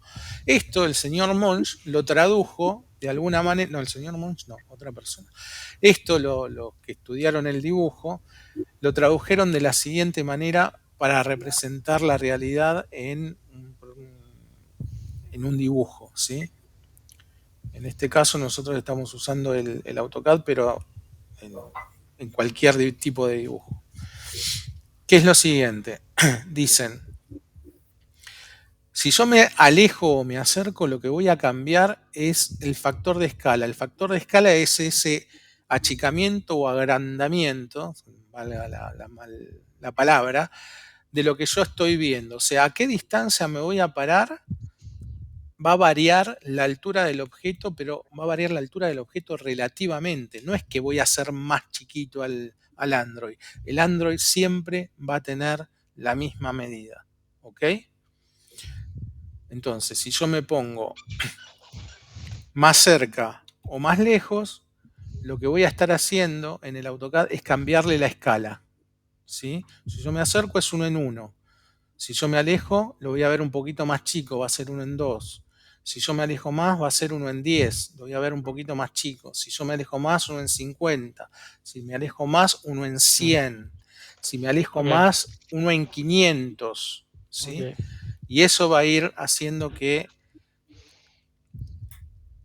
esto el señor Monge lo tradujo de alguna manera, no, el señor Monge no, otra persona. Esto los que estudiaron el dibujo lo tradujeron de la siguiente manera para representar la realidad en un dibujo, ¿sí? En este caso nosotros estamos usando el AutoCAD, pero en cualquier tipo de dibujo. ¿Qué es lo siguiente? Dicen, si yo me alejo o me acerco, lo que voy a cambiar es el factor de escala. El factor de escala es ese achicamiento o agrandamiento, valga la palabra, de lo que yo estoy viendo. O sea, a qué distancia me voy a parar va a variar la altura del objeto, pero va a variar la altura del objeto relativamente. No es que voy a hacer más chiquito al Android. El Android siempre va a tener la misma medida. ¿Ok? Entonces, si yo me pongo más cerca o más lejos, lo que voy a estar haciendo en el AutoCAD es cambiarle la escala. ¿Sí? Si yo me acerco es 1 en 1. Si yo me alejo, lo voy a ver un poquito más chico, va a ser 1 en 2. Si yo me alejo más, va a ser 1 en 10, lo voy a ver un poquito más chico. Si yo me alejo más, 1 en 50. Si me alejo más, 1 en 100. Si me alejo más, 1 en 500. ¿Sí? Okay. Y eso va a ir haciendo que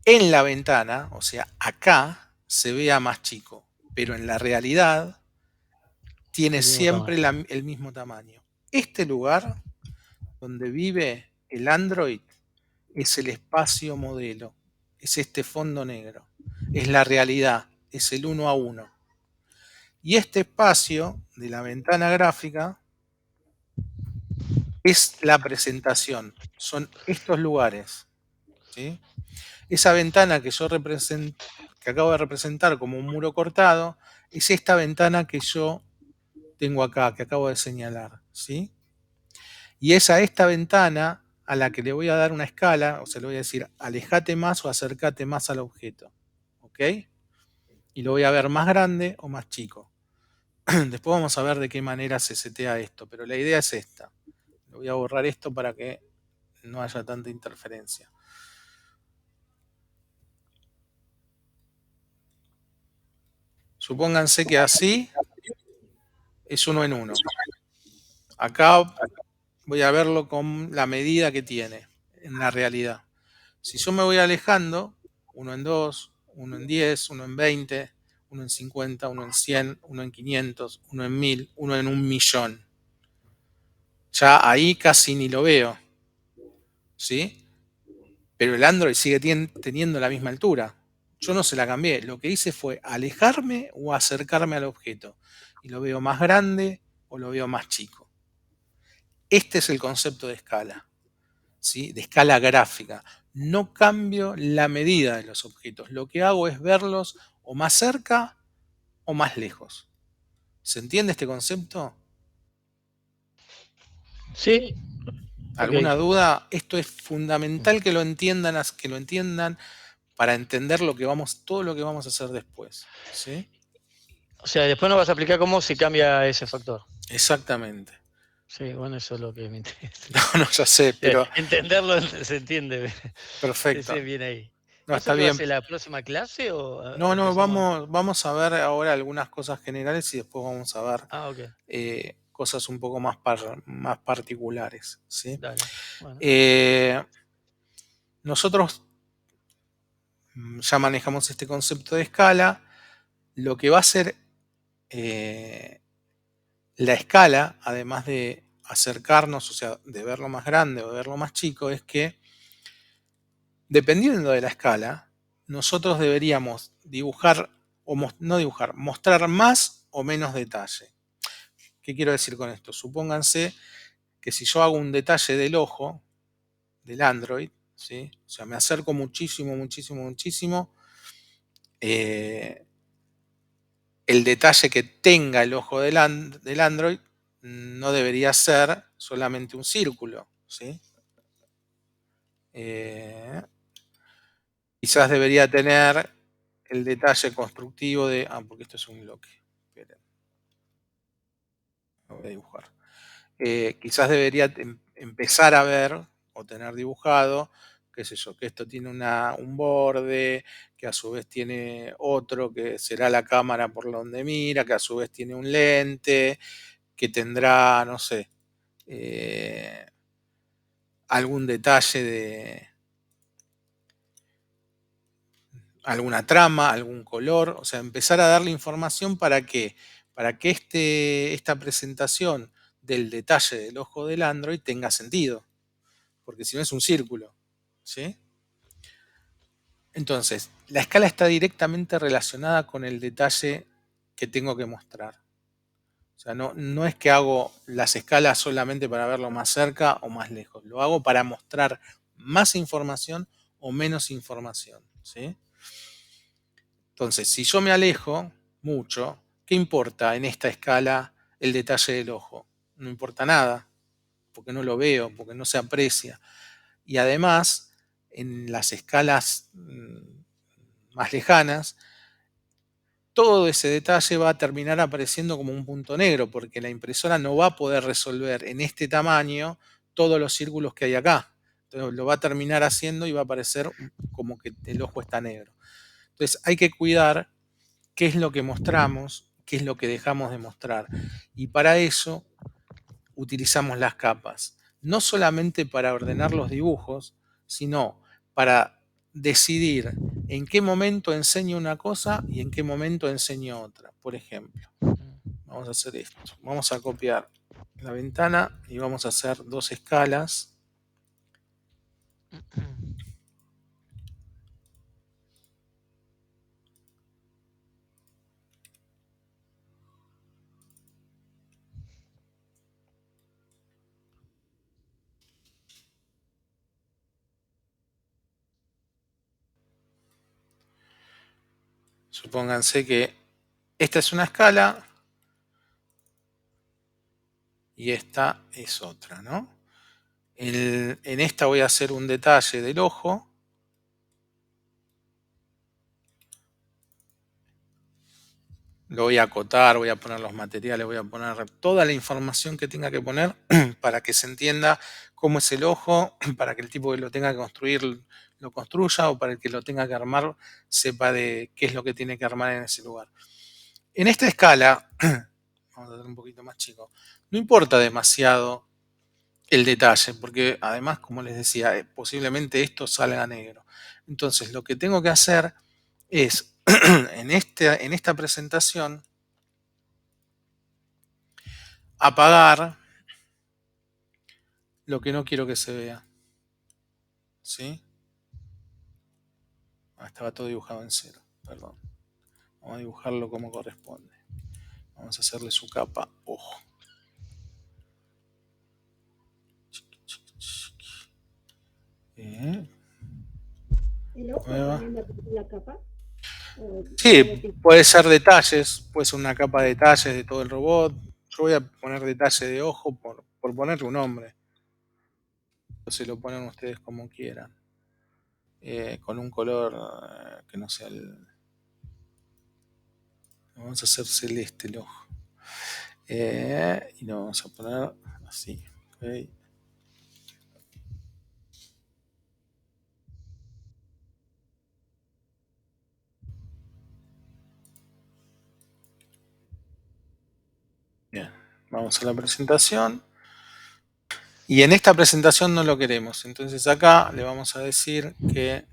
en la ventana, o sea, acá, se vea más chico. Pero en la realidad tiene siempre el mismo tamaño. Este lugar donde vive el Android es el espacio modelo, es este fondo negro, es la realidad, es el 1 a 1. Y este espacio de la ventana gráfica es la presentación, son estos lugares, ¿sí? Esa ventana que yo que acabo de representar como un muro cortado, es esta ventana que yo tengo acá, que acabo de señalar, ¿sí? Y es a esta ventana a la que le voy a dar una escala, o sea, le voy a decir, alejate más o acércate más al objeto, ¿ok? Y lo voy a ver más grande o más chico. Después vamos a ver de qué manera se setea esto, pero la idea es esta. Le voy a borrar esto para que no haya tanta interferencia. Supónganse que así es 1 en 1. Acá voy a verlo con la medida que tiene en la realidad. Si yo me voy alejando, 1 en 2, 1 en 10, 1 en 20, 1 en 50, 1 en 100, 1 en 500, 1 en 1000, 1 en 1.000.000. Ya ahí casi ni lo veo, ¿sí? Pero el Android sigue teniendo la misma altura. Yo no se la cambié. Lo que hice fue alejarme o acercarme al objeto. Y lo veo más grande o lo veo más chico. Este es el concepto de escala, ¿sí? De escala gráfica. No cambio la medida de los objetos. Lo que hago es verlos o más cerca o más lejos. ¿Se entiende este concepto? Sí. ¿Alguna Ok. duda? Esto es fundamental que lo entiendan para entender todo lo que vamos a hacer después, ¿sí? O sea, después nos vas a explicar cómo se cambia ese factor. Exactamente. Sí, bueno, eso es lo que me interesa. No, ya sé, pero Entenderlo se entiende. perfecto. Ese viene ahí. No, ¿Eso está qué va a bien. ser la próxima clase o No, empezamos? vamos a ver ahora algunas cosas generales y después vamos a ver Ah, ok. cosas un poco más particulares, ¿sí? Dale. Bueno. Nosotros ya manejamos este concepto de escala. Lo que va a ser la escala, además de acercarnos, o sea, de verlo más grande o de verlo más chico, es que dependiendo de la escala, nosotros deberíamos dibujar, o no dibujar, mostrar más o menos detalle. ¿Qué quiero decir con esto? Supónganse que si yo hago un detalle del ojo del Android, ¿sí? O sea, me acerco muchísimo, muchísimo, muchísimo, el detalle que tenga el ojo del Android no debería ser solamente un círculo, ¿sí? Quizás debería tener el detalle constructivo de... porque esto es un bloque. Esperen. Lo voy a dibujar. Quizás debería empezar a ver o tener dibujado, qué sé yo, que esto tiene un borde, que a su vez tiene otro, que será la cámara por donde mira, que a su vez tiene un lente, que tendrá, no sé, algún detalle de alguna trama, algún color, o sea, empezar a darle información para que esta presentación del detalle del ojo del Android tenga sentido, porque si no es un círculo, ¿sí? Entonces, la escala está directamente relacionada con el detalle que tengo que mostrar. O sea, no es que hago las escalas solamente para verlo más cerca o más lejos, lo hago para mostrar más información o menos información, ¿sí? Entonces, si yo me alejo mucho, ¿qué importa en esta escala el detalle del ojo? No importa nada, porque no lo veo, porque no se aprecia. Y además, en las escalas más lejanas, todo ese detalle va a terminar apareciendo como un punto negro, porque la impresora no va a poder resolver en este tamaño todos los círculos que hay acá. Entonces lo va a terminar haciendo y va a aparecer como que el ojo está negro. Entonces hay que cuidar qué es lo que mostramos, qué es lo que dejamos de mostrar. Y para eso utilizamos las capas. No solamente para ordenar los dibujos, sino para decidir en qué momento enseño una cosa y en qué momento enseño otra. Por ejemplo, vamos a hacer esto. Vamos a copiar la ventana y vamos a hacer dos escalas. Supónganse que esta es una escala y esta es otra, ¿no? En esta voy a hacer un detalle del ojo. Lo voy a acotar, voy a poner los materiales, voy a poner toda la información que tenga que poner para que se entienda cómo es el ojo, para que el tipo que lo tenga que construir lo construya, o para el que lo tenga que armar sepa de qué es lo que tiene que armar en ese lugar. En esta escala, vamos a hacer un poquito más chico, no importa demasiado el detalle, porque además, como les decía, posiblemente esto salga negro. Entonces, lo que tengo que hacer es, en esta presentación, apagar lo que no quiero que se vea. ¿Sí? Estaba todo dibujado en cero, perdón. Vamos a dibujarlo como corresponde. Vamos a hacerle su capa ojo. ¿El ojo también la capa? Sí, puede ser detalles, puede ser una capa de detalles de todo el robot. Yo voy a poner detalle de ojo por ponerle un nombre. Se lo ponen ustedes como quieran. Con un color que no sea el... Vamos a hacer celeste el ojo. Y lo vamos a poner así. ¿Okay? Bien, vamos a la presentación. Y en esta presentación no lo queremos. Entonces acá le vamos a decir que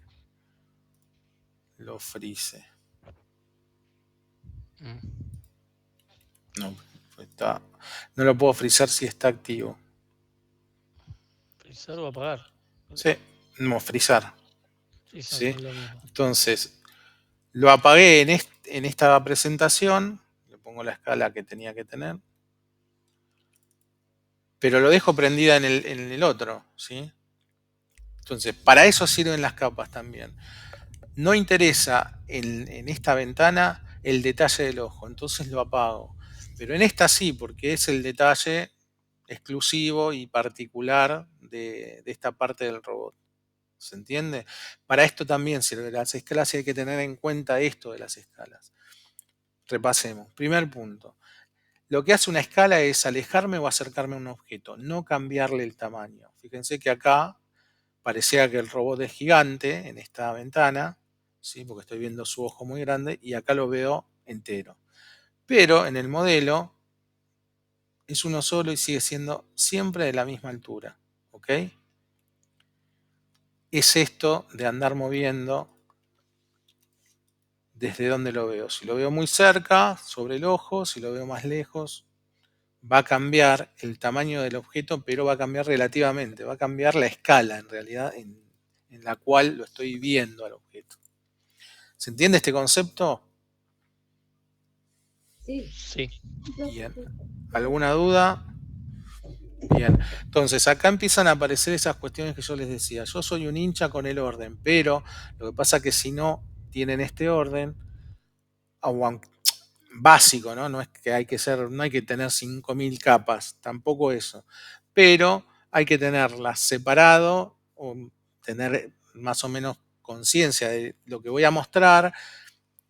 lo frise. No, no lo puedo frizar si está activo. ¿Frizar o apagar? Sí, no, frizar. Frizar, ¿Sí? no es lo mismo. Entonces, lo apagué en esta presentación. Le pongo la escala que tenía que tener. Pero lo dejo prendida en el otro, ¿sí? Entonces, para eso sirven las capas también. No interesa en esta ventana el detalle del ojo, entonces lo apago. Pero en esta sí, porque es el detalle exclusivo y particular de esta parte del robot. ¿Se entiende? Para esto también sirven las escalas y hay que tener en cuenta esto de las escalas. Repasemos. Primer punto. Lo que hace una escala es alejarme o acercarme a un objeto, no cambiarle el tamaño. Fíjense que acá parecía que el robot es gigante en esta ventana, ¿sí? Porque estoy viendo su ojo muy grande y acá lo veo entero. Pero en el modelo es uno solo y sigue siendo siempre de la misma altura. ¿Ok? Es esto de andar moviendo desde donde lo veo. Si lo veo muy cerca, sobre el ojo, si lo veo más lejos, va a cambiar el tamaño del objeto, pero va a cambiar relativamente, va a cambiar la escala en realidad en la cual lo estoy viendo al objeto. ¿Se entiende este concepto? Sí. Bien. ¿Alguna duda? Bien. Entonces, acá empiezan a aparecer esas cuestiones que yo les decía. Yo soy un hincha con el orden, pero lo que pasa es que si no tienen este orden, básico, ¿no? No es que no hay que tener 5000 capas, tampoco eso. Pero hay que tenerlas separado o tener más o menos conciencia de lo que voy a mostrar,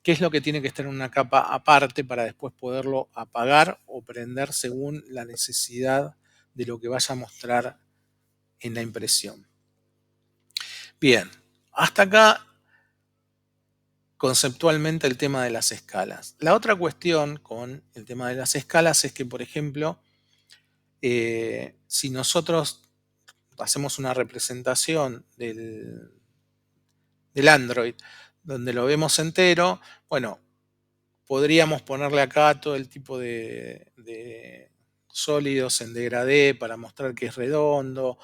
qué es lo que tiene que estar en una capa aparte para después poderlo apagar o prender según la necesidad de lo que vaya a mostrar en la impresión. Bien, hasta acá conceptualmente el tema de las escalas. La otra cuestión con el tema de las escalas es que, por ejemplo, si nosotros hacemos una representación del Android donde lo vemos entero, bueno, podríamos ponerle acá todo el tipo de sólidos en degradé para mostrar que es redondo,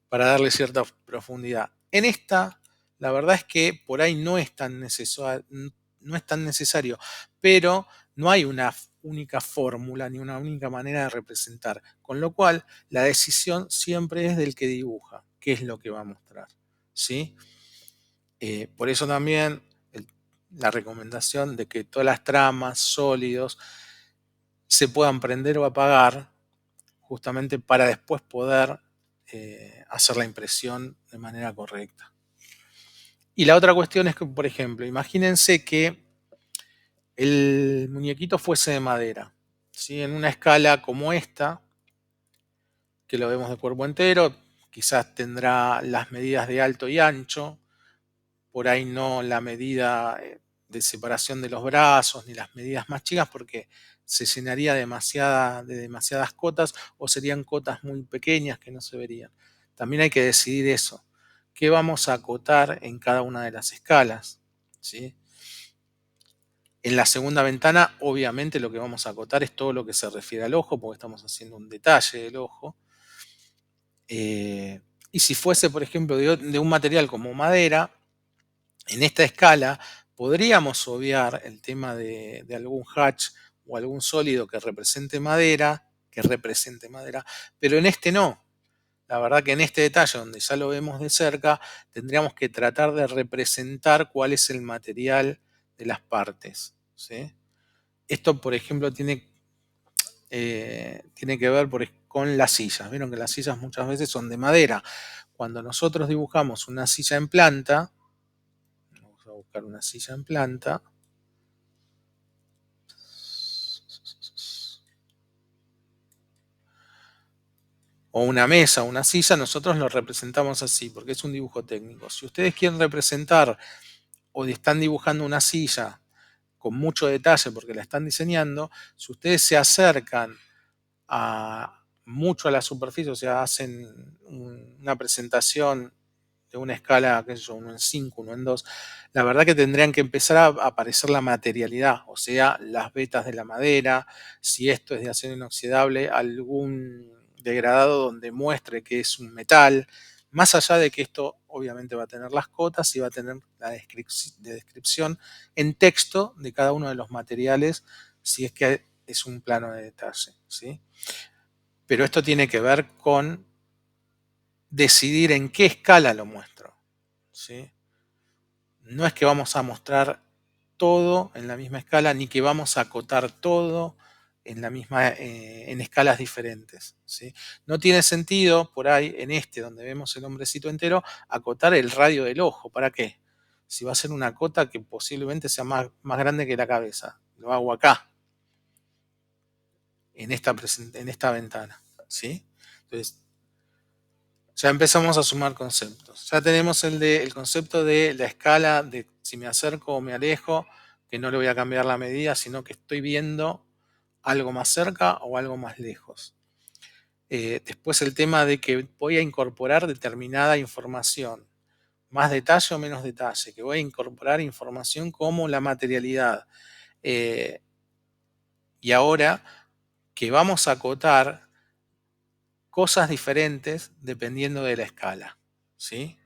para darle cierta profundidad. En esta, la verdad es que por ahí no es tan necesario, pero no hay una única fórmula ni una única manera de representar, con lo cual la decisión siempre es del que dibuja, qué es lo que va a mostrar, ¿sí? Por eso también la recomendación de que todas las tramas, sólidos, se puedan prender o apagar justamente para después poder hacer la impresión de manera correcta. Y la otra cuestión es que, por ejemplo, imagínense que el muñequito fuese de madera, ¿sí? En una escala como esta, que lo vemos de cuerpo entero, quizás tendrá las medidas de alto y ancho, por ahí no la medida de separación de los brazos ni las medidas más chicas porque se llenaría de demasiadas cotas o serían cotas muy pequeñas que no se verían. También hay que decidir eso. ¿Qué vamos a acotar en cada una de las escalas? ¿Sí? En la segunda ventana, obviamente, lo que vamos a acotar es todo lo que se refiere al ojo, porque estamos haciendo un detalle del ojo. Y si fuese, por ejemplo, de un material como madera, en esta escala podríamos obviar el tema de algún hatch o algún sólido que represente madera, pero en este no. La verdad que en este detalle, donde ya lo vemos de cerca, tendríamos que tratar de representar cuál es el material de las partes, ¿sí? Esto, por ejemplo, tiene que ver con las sillas. Vieron que las sillas muchas veces son de madera. Cuando nosotros dibujamos una silla en planta, vamos a buscar una silla en planta, o una mesa, una silla, nosotros lo representamos así, porque es un dibujo técnico. Si ustedes quieren representar o están dibujando una silla con mucho detalle porque la están diseñando, si ustedes se acercan mucho a la superficie, o sea, hacen una presentación de una escala, qué sé yo, 1 en 5, 1 en 2, la verdad que tendrían que empezar a aparecer la materialidad, o sea, las vetas de la madera, si esto es de acero inoxidable, algún degradado donde muestre que es un metal, más allá de que esto obviamente va a tener las cotas y va a tener la descripción en texto de cada uno de los materiales, si es que es un plano de detalle, ¿sí? Pero esto tiene que ver con decidir en qué escala lo muestro, ¿sí? No es que vamos a mostrar todo en la misma escala, ni que vamos a acotar todo en escalas diferentes, ¿sí? No tiene sentido por ahí, en este donde vemos el hombrecito entero, acotar el radio del ojo. ¿Para qué? Si va a ser una cota que posiblemente sea más grande que la cabeza. Lo hago acá, en esta ventana, ¿sí? Entonces, ya empezamos a sumar conceptos. Ya tenemos el concepto de la escala, de si me acerco o me alejo, que no le voy a cambiar la medida, sino que estoy viendo algo más cerca o algo más lejos. Después el tema de que voy a incorporar determinada información, más detalle o menos detalle, que voy a incorporar información como la materialidad. Y ahora que vamos a acotar cosas diferentes dependiendo de la escala, ¿sí?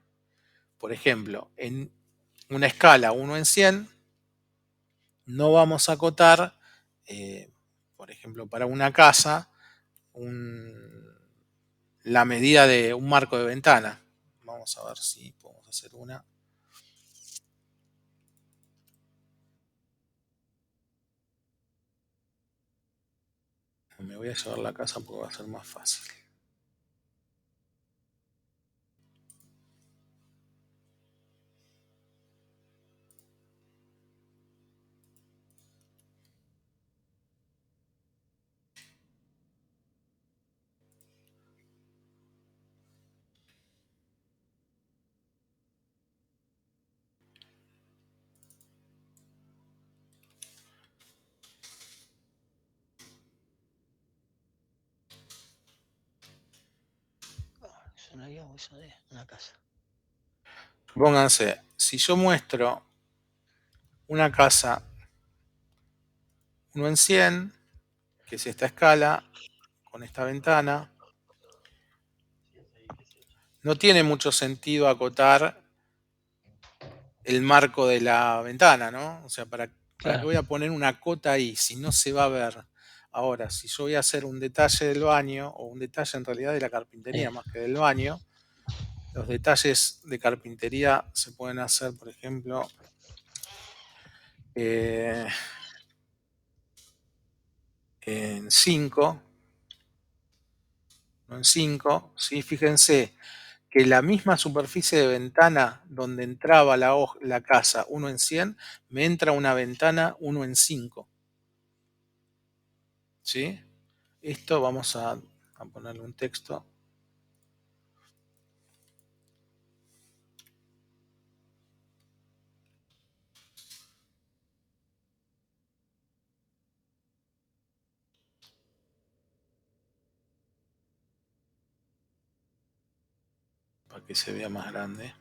Por ejemplo, en una escala 1 en 100, no vamos a acotar, por ejemplo, para una casa, la medida de un marco de ventana. Vamos a ver si podemos hacer una. Me voy a llevar la casa porque va a ser más fácil. Sonaría eso de una casa. Pónganse, si yo muestro una casa 1 en 100, que es esta escala, con esta ventana, no tiene mucho sentido acotar el marco de la ventana, ¿no? O sea, ¿para qué voy a poner una cota ahí si no se va a ver? Ahora, si yo voy a hacer un detalle del baño, o un detalle en realidad de la carpintería más que del baño, los detalles de carpintería se pueden hacer, por ejemplo, en 5, no en 5, ¿sí? Fíjense que la misma superficie de ventana donde entraba la casa 1 en 100, me entra una ventana 1 en 5. ¿Sí? Esto vamos a ponerle un texto. Para que se vea más grande.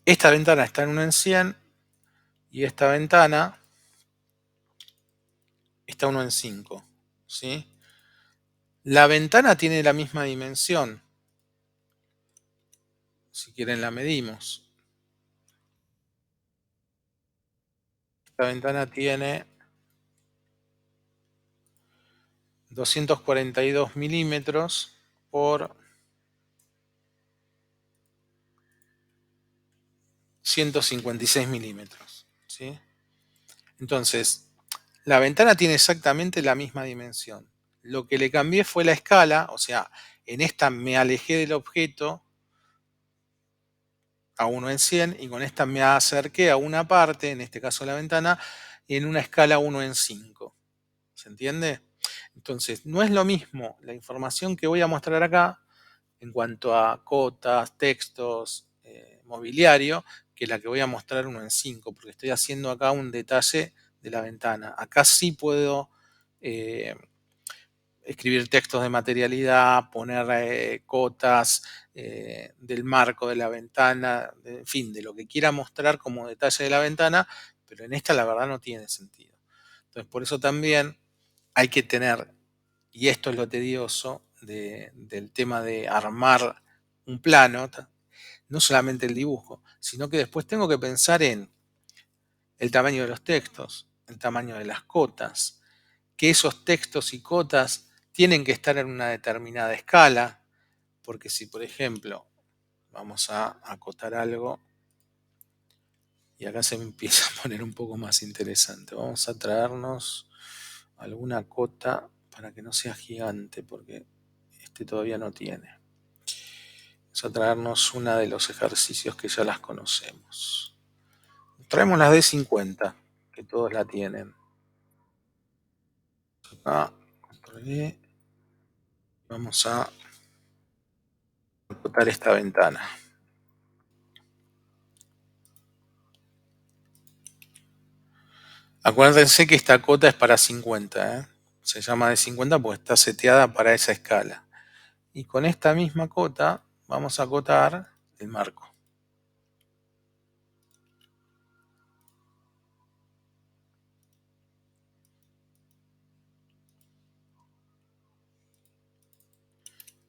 Esta ventana está en 1 en 100 y esta ventana está 1 en 5. ¿Sí? La ventana tiene la misma dimensión. Si quieren la medimos. Esta ventana tiene 242 milímetros por 156 milímetros. ¿Sí? Entonces, la ventana tiene exactamente la misma dimensión. Lo que le cambié fue la escala, o sea, en esta me alejé del objeto a 1 en 100 y con esta me acerqué a una parte, en este caso la ventana, en una escala 1 en 5. ¿Se entiende? Entonces, no es lo mismo la información que voy a mostrar acá en cuanto a cotas, textos, mobiliario, que la que voy a mostrar 1 en 5, porque estoy haciendo acá un detalle de la ventana. Acá sí puedo escribir textos de materialidad, poner cotas del marco de la ventana, en fin, de lo que quiera mostrar como detalle de la ventana, pero en esta la verdad no tiene sentido. Entonces, por eso también hay que tener, y esto es lo tedioso del tema de armar un plano, no solamente el dibujo, sino que después tengo que pensar en el tamaño de los textos, el tamaño de las cotas, que esos textos y cotas tienen que estar en una determinada escala, porque si por ejemplo vamos a acotar algo, y acá se me empieza a poner un poco más interesante, vamos a traernos alguna cota para que no sea gigante, porque este todavía no tiene. Vamos a traernos una de los ejercicios que ya las conocemos. Traemos las de 50, que todos la tienen. Acá, Ctrl E. Vamos a acotar esta ventana. Acuérdense que esta cota es para 50, ¿eh? Se llama de 50 porque está seteada para esa escala. Y con esta misma cota vamos a acotar el marco.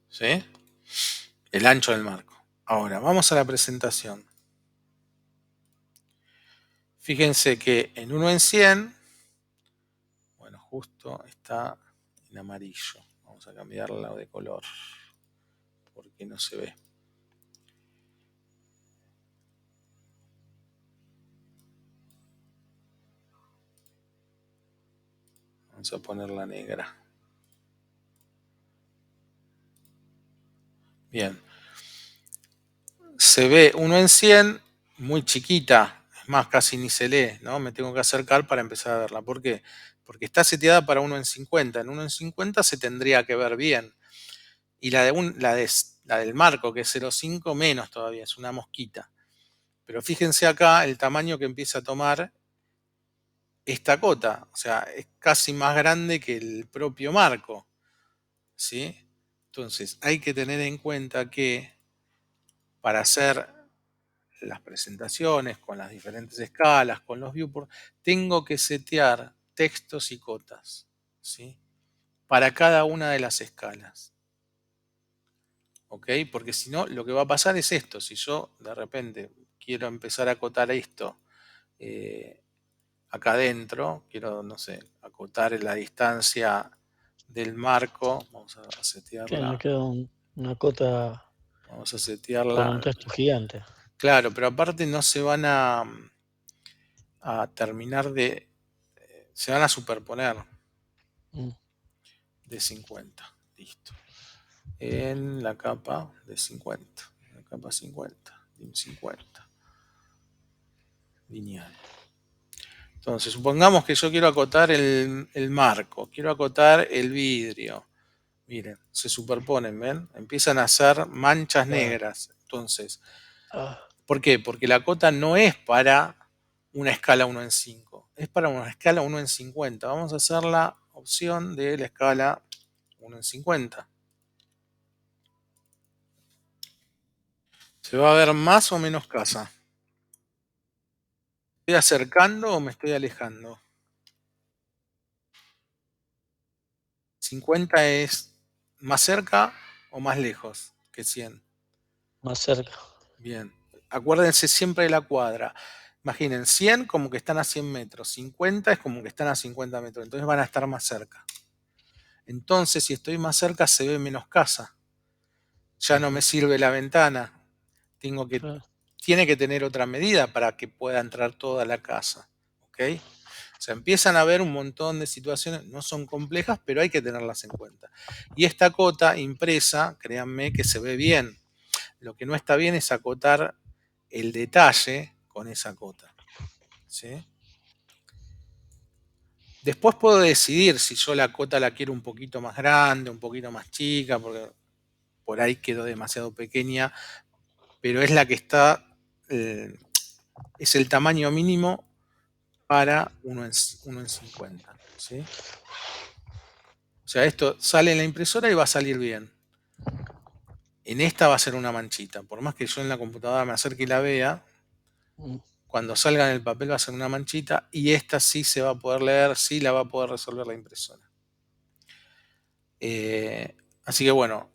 ¿Sí? El ancho del marco. Ahora, vamos a la presentación. Fíjense que en 1 en 100, bueno, justo está en amarillo. Vamos a cambiarla de color porque no se ve. Vamos a ponerla negra. Bien. Se ve 1 en 100, muy chiquita. Es más, casi ni se lee, ¿no? Me tengo que acercar para empezar a verla. ¿Por qué? Porque está seteada para 1 en 50. En 1 en 50 se tendría que ver bien. Y la del marco, que es 0,5, menos todavía, es una mosquita. Pero fíjense acá el tamaño que empieza a tomar esta cota. O sea, es casi más grande que el propio marco. ¿Sí? Entonces, hay que tener en cuenta que para hacer las presentaciones con las diferentes escalas, con los viewports, tengo que setear textos y cotas, ¿sí? Para cada una de las escalas. ¿Ok? Porque si no, lo que va a pasar es esto. Si yo de repente quiero empezar a acotar esto acá adentro, quiero, no sé, acotar la distancia del marco, vamos a setearla. Claro, queda una cota Vamos a Con setearla. un texto gigante. Claro, pero aparte no se van a terminar de... Se van a superponer de 50. Listo. En la capa de 50. La capa 50. DIM 50. Lineal. Entonces, supongamos que yo quiero acotar el marco, quiero acotar el vidrio. Miren, se superponen, ¿ven? Empiezan a hacer manchas negras. Entonces, ¿por qué? Porque la cota no es para una escala 1 en 5, es para una escala 1 en 50. Vamos a hacer la opción de la escala 1 en 50. Se va a ver más o menos casa. ¿Estoy acercando o me estoy alejando? 50 es más cerca o más lejos que 100. Más cerca. Bien. Acuérdense siempre de la cuadra. Imaginen, 100 como que están a 100 metros, 50 es como que están a 50 metros, entonces van a estar más cerca. Entonces, si estoy más cerca, se ve menos casa. Ya no me sirve la ventana. Tiene que tener otra medida para que pueda entrar toda la casa. ¿Ok? O sea, empiezan a haber un montón de situaciones, no son complejas, pero hay que tenerlas en cuenta. Y esta cota impresa, créanme que se ve bien. Lo que no está bien es acotar el detalle con esa cota. ¿Sí? Después puedo decidir si yo la cota la quiero un poquito más grande, un poquito más chica, porque por ahí quedó demasiado pequeña, pero es la que está, es el tamaño mínimo para 1 en 50. ¿Sí? O sea, esto sale en la impresora y va a salir bien. En esta va a ser una manchita. Por más que yo en la computadora me acerque y la vea, cuando salga en el papel va a ser una manchita y esta sí se va a poder leer, sí la va a poder resolver la impresora. Así que bueno,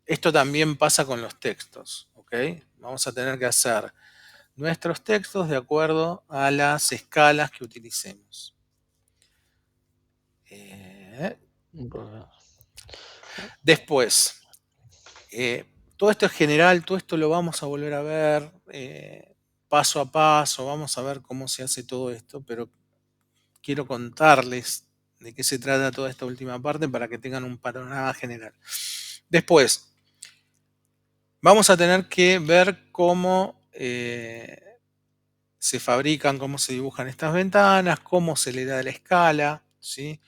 esto también pasa con los textos. ¿Ok? Vamos a tener que hacer nuestros textos de acuerdo a las escalas que utilicemos. Después, todo esto es general, todo esto lo vamos a volver a ver paso a paso, vamos a ver cómo se hace todo esto, pero quiero contarles de qué se trata toda esta última parte para que tengan un panorama general. Después, vamos a tener que ver cómo se fabrican, cómo se dibujan estas ventanas, cómo se le da la escala, ¿sí?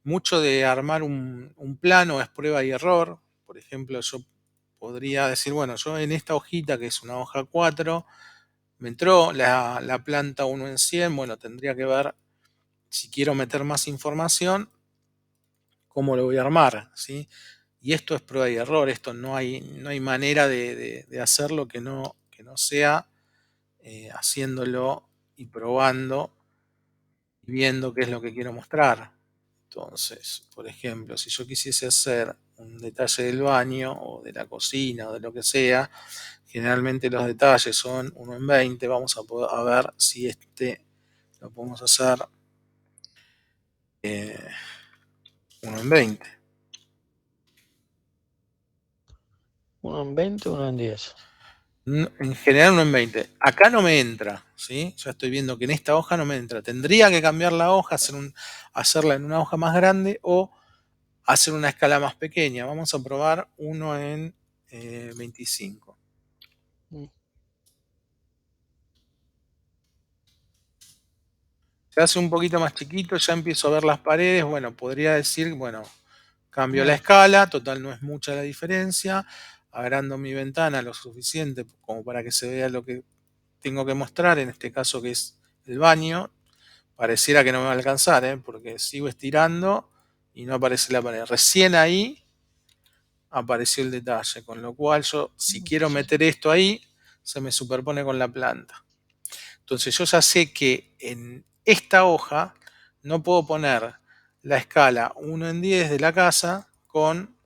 Mucho de armar un plano es prueba y error. Por ejemplo, yo podría decir, bueno, yo en esta hojita, que es una hoja 4, me entró la planta 1 en 100, bueno, tendría que ver, si quiero meter más información, cómo lo voy a armar, ¿sí? Y esto es prueba y error, esto no hay manera de hacerlo que no sea haciéndolo y probando y viendo qué es lo que quiero mostrar. Entonces, por ejemplo, si yo quisiese hacer un detalle del baño o de la cocina o de lo que sea, generalmente los detalles son 1 en 20. Vamos a ver si este lo podemos hacer 1 en 20. 1 en 20, 1 en 10. En general 1 en 20. Acá no me entra, ¿sí? Ya estoy viendo que en esta hoja no me entra. Tendría que cambiar la hoja, hacerla en una hoja más grande o hacer una escala más pequeña. Vamos a probar 1 en 25. Se hace un poquito más chiquito, ya empiezo a ver las paredes. Bueno, podría decir, bueno, cambio la escala, total no es mucha la diferencia. Agrando mi ventana lo suficiente como para que se vea lo que tengo que mostrar, en este caso que es el baño. Pareciera que no me va a alcanzar, porque sigo estirando y no aparece la pared. Recién ahí apareció el detalle, con lo cual yo, si quiero meter esto ahí, se me superpone con la planta. Entonces yo ya sé que en esta hoja no puedo poner la escala 1 en 10 de la casa con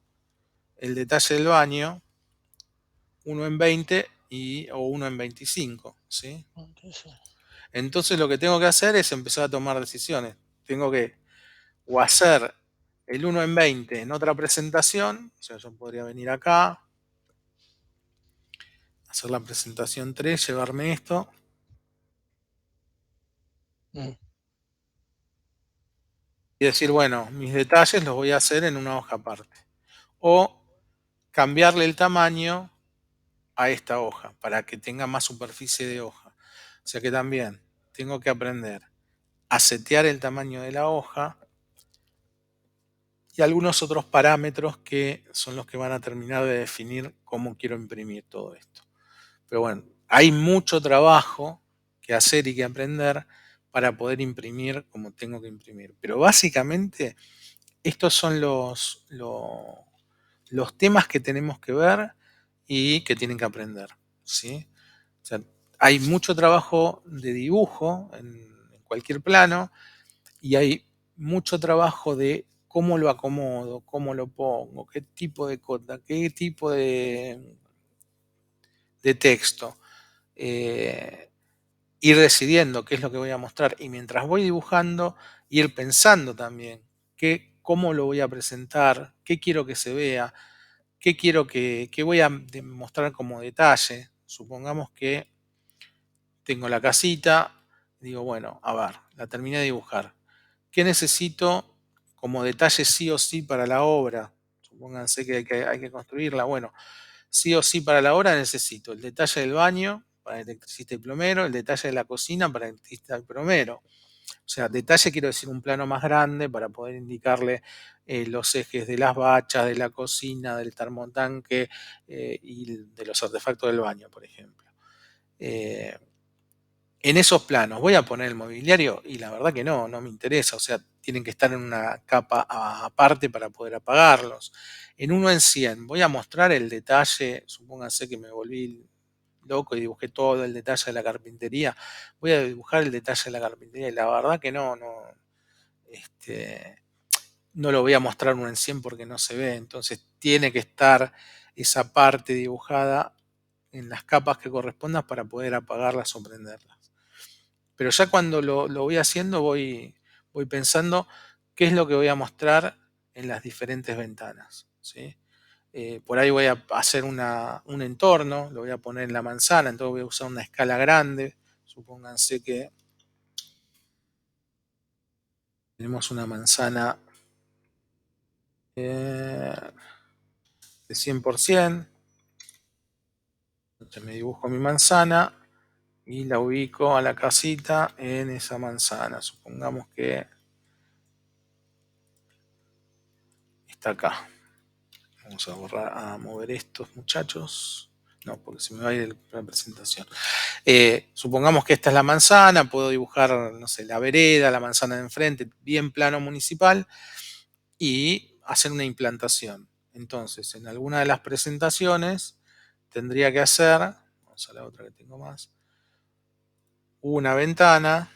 el detalle del baño 1 en 20 o 1 en 25, ¿sí? Entonces lo que tengo que hacer es empezar a tomar decisiones. Tengo que o hacer el 1 en 20 en otra presentación, o sea, yo podría venir acá, hacer la presentación 3, llevarme esto. Y decir, bueno, mis detalles los voy a hacer en una hoja aparte. O cambiarle el tamaño a esta hoja para que tenga más superficie de hoja. O sea que también tengo que aprender a setear el tamaño de la hoja y algunos otros parámetros que son los que van a terminar de definir cómo quiero imprimir todo esto. Pero bueno, hay mucho trabajo que hacer y que aprender para poder imprimir como tengo que imprimir. Pero básicamente estos son los temas que tenemos que ver y que tienen que aprender, ¿sí? O sea, hay mucho trabajo de dibujo en cualquier plano y hay mucho trabajo de cómo lo acomodo, cómo lo pongo, qué tipo de cota, qué tipo de texto. Ir decidiendo qué es lo que voy a mostrar y mientras voy dibujando, ir pensando también cómo lo voy a presentar, qué quiero que se vea, qué quiero que voy a mostrar como detalle. Supongamos que tengo la casita, digo, bueno, a ver, la terminé de dibujar. ¿Qué necesito como detalle sí o sí para la obra? Supónganse que hay que construirla. Bueno, sí o sí para la obra necesito el detalle del baño para el electricista y plomero, el detalle de la cocina para el electricista y plomero. O sea, detalle quiero decir un plano más grande para poder indicarle los ejes de las bachas, de la cocina, del termotanque y de los artefactos del baño, por ejemplo. En esos planos, ¿voy a poner el mobiliario? Y la verdad que no me interesa. O sea, tienen que estar en una capa aparte para poder apagarlos. En 1 en 100, voy a mostrar el detalle, supónganse que me volví loco y dibujé todo el detalle de la carpintería. Voy a dibujar el detalle de la carpintería y la verdad que no lo voy a mostrar 1 en 100 porque no se ve. Entonces tiene que estar esa parte dibujada en las capas que correspondan para poder apagarlas o prenderlas. Pero ya cuando lo voy haciendo voy pensando qué es lo que voy a mostrar en las diferentes ventanas, ¿sí? Por ahí voy a hacer un entorno, lo voy a poner en la manzana, entonces voy a usar una escala grande. Supónganse que tenemos una manzana de 100%. Entonces me dibujo mi manzana y la ubico a la casita en esa manzana. Supongamos que está acá. Vamos a mover estos muchachos. No, porque se me va a ir la presentación. Supongamos que esta es la manzana, puedo dibujar, no sé, la vereda, la manzana de enfrente, bien plano municipal, y hacer una implantación. Entonces, en alguna de las presentaciones tendría que hacer, vamos a la otra que tengo más, una ventana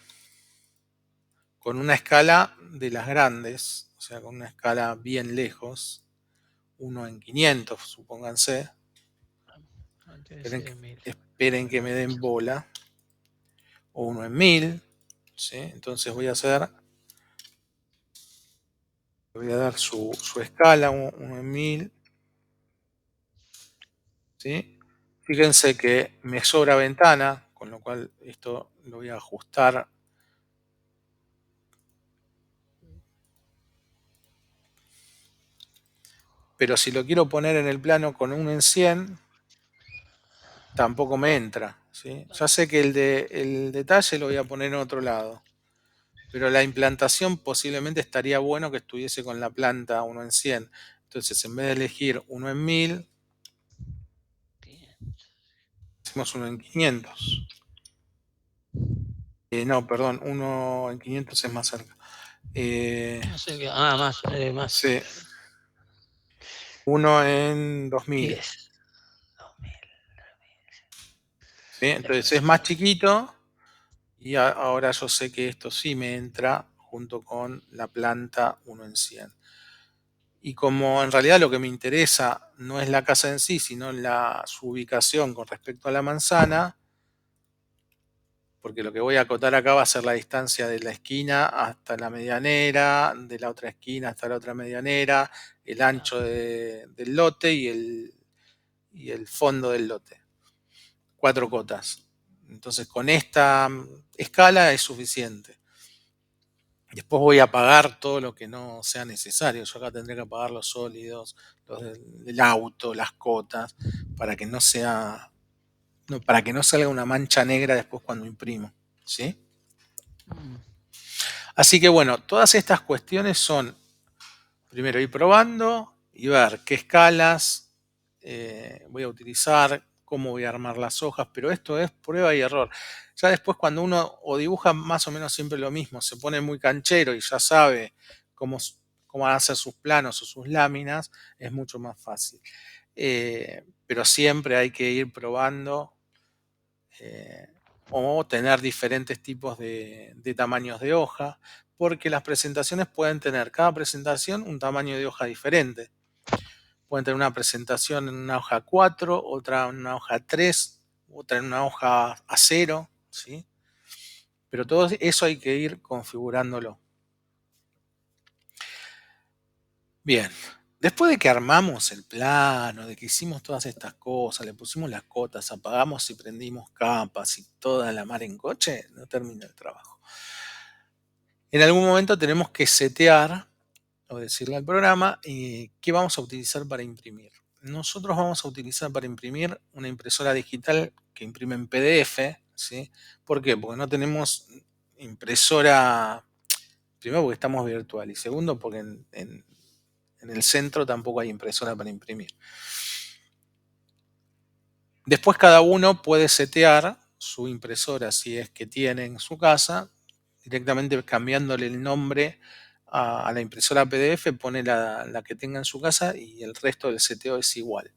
con una escala de las grandes, o sea, con una escala bien lejos, 1 en 500, supónganse. Esperen que me den bola. O 1 en 1000. ¿Sí? Entonces voy a dar su escala, 1 en 1000. ¿Sí? Fíjense que me sobra ventana, con lo cual esto lo voy a ajustar. Pero si lo quiero poner en el plano con 1 en 100, tampoco me entra. ¿Sí? Ya sé que el detalle lo voy a poner en otro lado. Pero la implantación posiblemente estaría bueno que estuviese con la planta 1 en 100. Entonces, en vez de elegir 1 en 1000, hacemos 1 en 500. No, perdón, 1 en 500 es más cerca. Más. Sí. 1 en 2000. 10. ¿Sí? Entonces es más chiquito y ahora yo sé que esto sí me entra junto con la planta 1 en 100. Y como en realidad lo que me interesa no es la casa en sí, sino su ubicación con respecto a la manzana, porque lo que voy a acotar acá va a ser la distancia de la esquina hasta la medianera, de la otra esquina hasta la otra medianera, el ancho del lote y el fondo del lote. 4 cotas. Entonces con esta escala es suficiente. Después voy a apagar todo lo que no sea necesario. Yo acá tendré que apagar los sólidos, los del auto, las cotas, para que no sea, para que no salga una mancha negra después cuando imprimo, ¿sí? Así que bueno, todas estas cuestiones son, primero ir probando y ver qué escalas voy a utilizar, cómo voy a armar las hojas, pero esto es prueba y error. Ya después cuando uno o dibuja más o menos siempre lo mismo, se pone muy canchero y ya sabe cómo van a hacer sus planos o sus láminas, es mucho más fácil. Pero siempre hay que ir probando o tener diferentes tipos de tamaños de hoja, porque las presentaciones pueden tener, cada presentación, un tamaño de hoja diferente. Pueden tener una presentación en una hoja 4, otra en una hoja 3, otra en una hoja A0, ¿sí? Pero todo eso hay que ir configurándolo. Bien, después de que armamos el plano, de que hicimos todas estas cosas, le pusimos las cotas, apagamos y prendimos capas y toda la mar en coche, no termina el trabajo. En algún momento tenemos que setear o decirle al programa qué vamos a utilizar para imprimir. Nosotros vamos a utilizar para imprimir una impresora digital que imprime en PDF, ¿sí? ¿Por qué? Porque no tenemos impresora, primero porque estamos virtual y segundo porque en el centro tampoco hay impresora para imprimir. Después cada uno puede setear su impresora si es que tiene en su casa, directamente cambiándole el nombre a la impresora PDF, pone la que tenga en su casa y el resto del seteo es igual.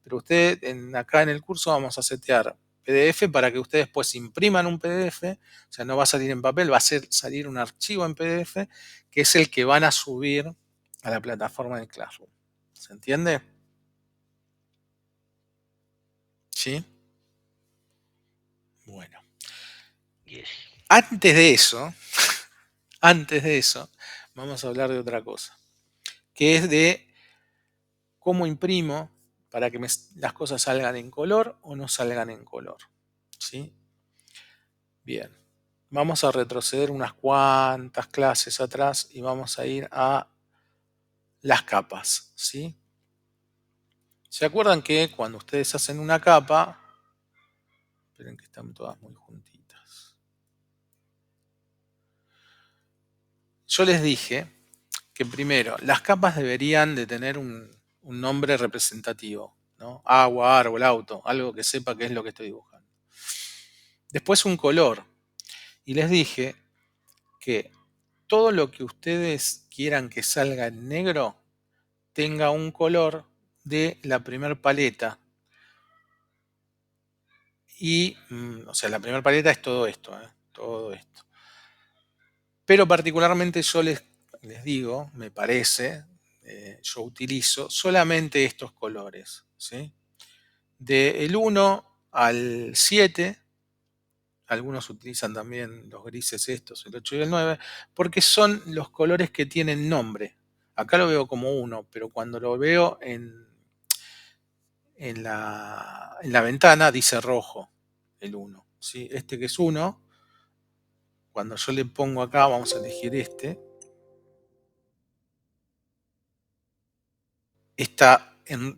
Pero usted acá en el curso vamos a setear PDF para que ustedes después impriman un PDF, o sea, no va a salir en papel, va a salir un archivo en PDF que es el que van a subir a la plataforma de Classroom. ¿Se entiende? ¿Sí? Bueno. Yes. Antes de eso, vamos a hablar de otra cosa, que es de cómo imprimo para que las cosas salgan en color o no salgan en color. ¿Sí? Bien, vamos a retroceder unas cuantas clases atrás y vamos a ir a las capas. ¿Sí? ¿Se acuerdan que cuando ustedes hacen una capa, esperen que están todas muy juntitas, yo les dije que primero, las capas deberían de tener un nombre representativo, ¿no? Agua, árbol, auto, algo que sepa qué es lo que estoy dibujando. Después un color. Y les dije que todo lo que ustedes quieran que salga en negro tenga un color de la primer paleta. Y, o sea, la primera paleta es todo esto, todo esto. Pero particularmente yo les digo, me parece, yo utilizo solamente estos colores, ¿sí? Del 1 al 7, algunos utilizan también los grises estos, el 8 y el 9, porque son los colores que tienen nombre. Acá lo veo como 1, pero cuando lo veo en la ventana dice rojo el 1, ¿sí? Este que es 1, cuando yo le pongo acá, vamos a elegir este,